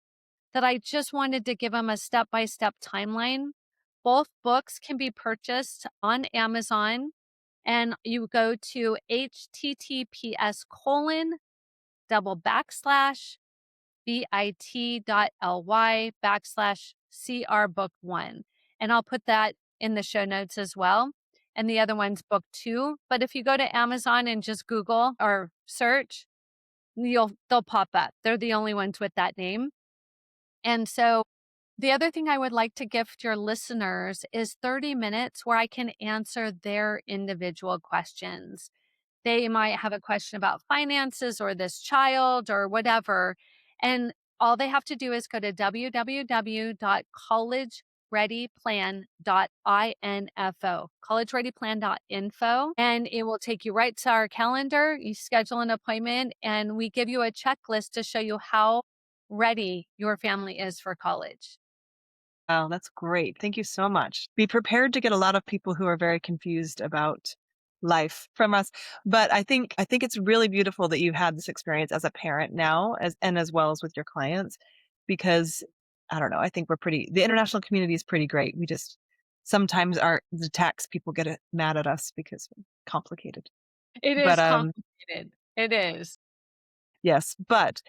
that I just wanted to give them a step by step timeline. Both books can be purchased on Amazon, and you go to https://bit.ly/crbook1. And I'll put that in the show notes as well. And the other one's book two. But if you go to Amazon and just Google or search, they'll pop up. They're the only ones with that name. And so the other thing I would like to gift your listeners is 30 minutes where I can answer their individual questions. They might have a question about finances or this child or whatever. And all they have to do is go to www.collegereadyplan.info, collegereadyplan.info, and it will take you right to our calendar. You schedule an appointment, and we give you a checklist to show you how ready your family is for college. Wow, that's great. Thank you so much. Be prepared to get a lot of people who are very confused about life from us. But I think it's really beautiful that you've had this experience as a parent now as well as with your clients because I don't know, I think the international community is pretty great. We just sometimes the tax people get mad at us because we're complicated. It But is complicated. It is. yes, but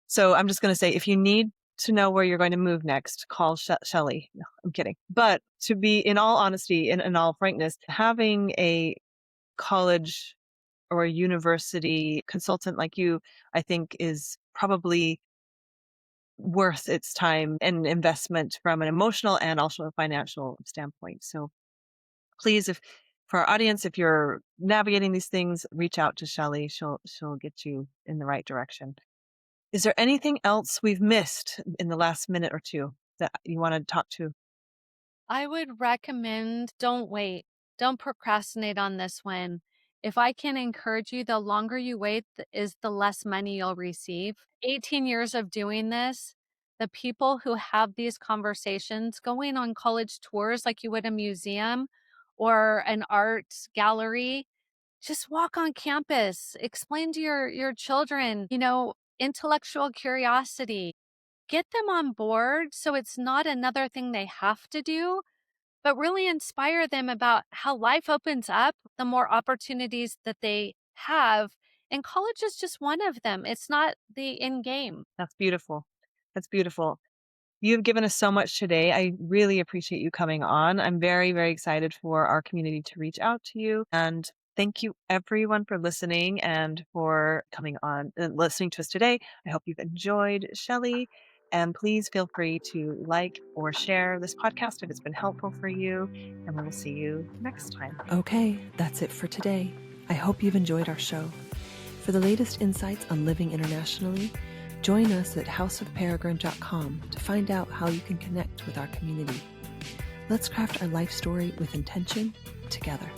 so I'm just going to say, if you need to know where you're going to move next, call Shellee. No, I'm kidding. But to be, in all honesty, in all frankness, having a college or a university consultant like you, I think is probably worth its time and investment from an emotional and also a financial standpoint. So please, if for our audience, if you're navigating these things, reach out to Shellee. She'll get you in the right direction. Is there anything else we've missed in the last minute or two that you want to talk to? I would recommend don't wait. Don't procrastinate on this one. If I can encourage you, the longer you wait is the less money you'll receive. 18 years of doing this, the people who have these conversations, going on college tours like you would a museum or an art gallery, just walk on campus, explain to your children, intellectual curiosity. Get them on board so it's not another thing they have to do, but really inspire them about how life opens up, the more opportunities that they have. And college is just one of them. It's not the end game. That's beautiful. That's beautiful. You've given us so much today. I really appreciate you coming on. I'm very, very excited for our community to reach out to you. And thank you, everyone, for listening and for coming on and listening to us today. I hope you've enjoyed, Shellee. And please feel free to like or share this podcast if it's been helpful for you. And we will see you next time. Okay, that's it for today. I hope you've enjoyed our show. For the latest insights on living internationally, join us at houseofperegrine.com to find out how you can connect with our community. Let's craft our life story with intention together.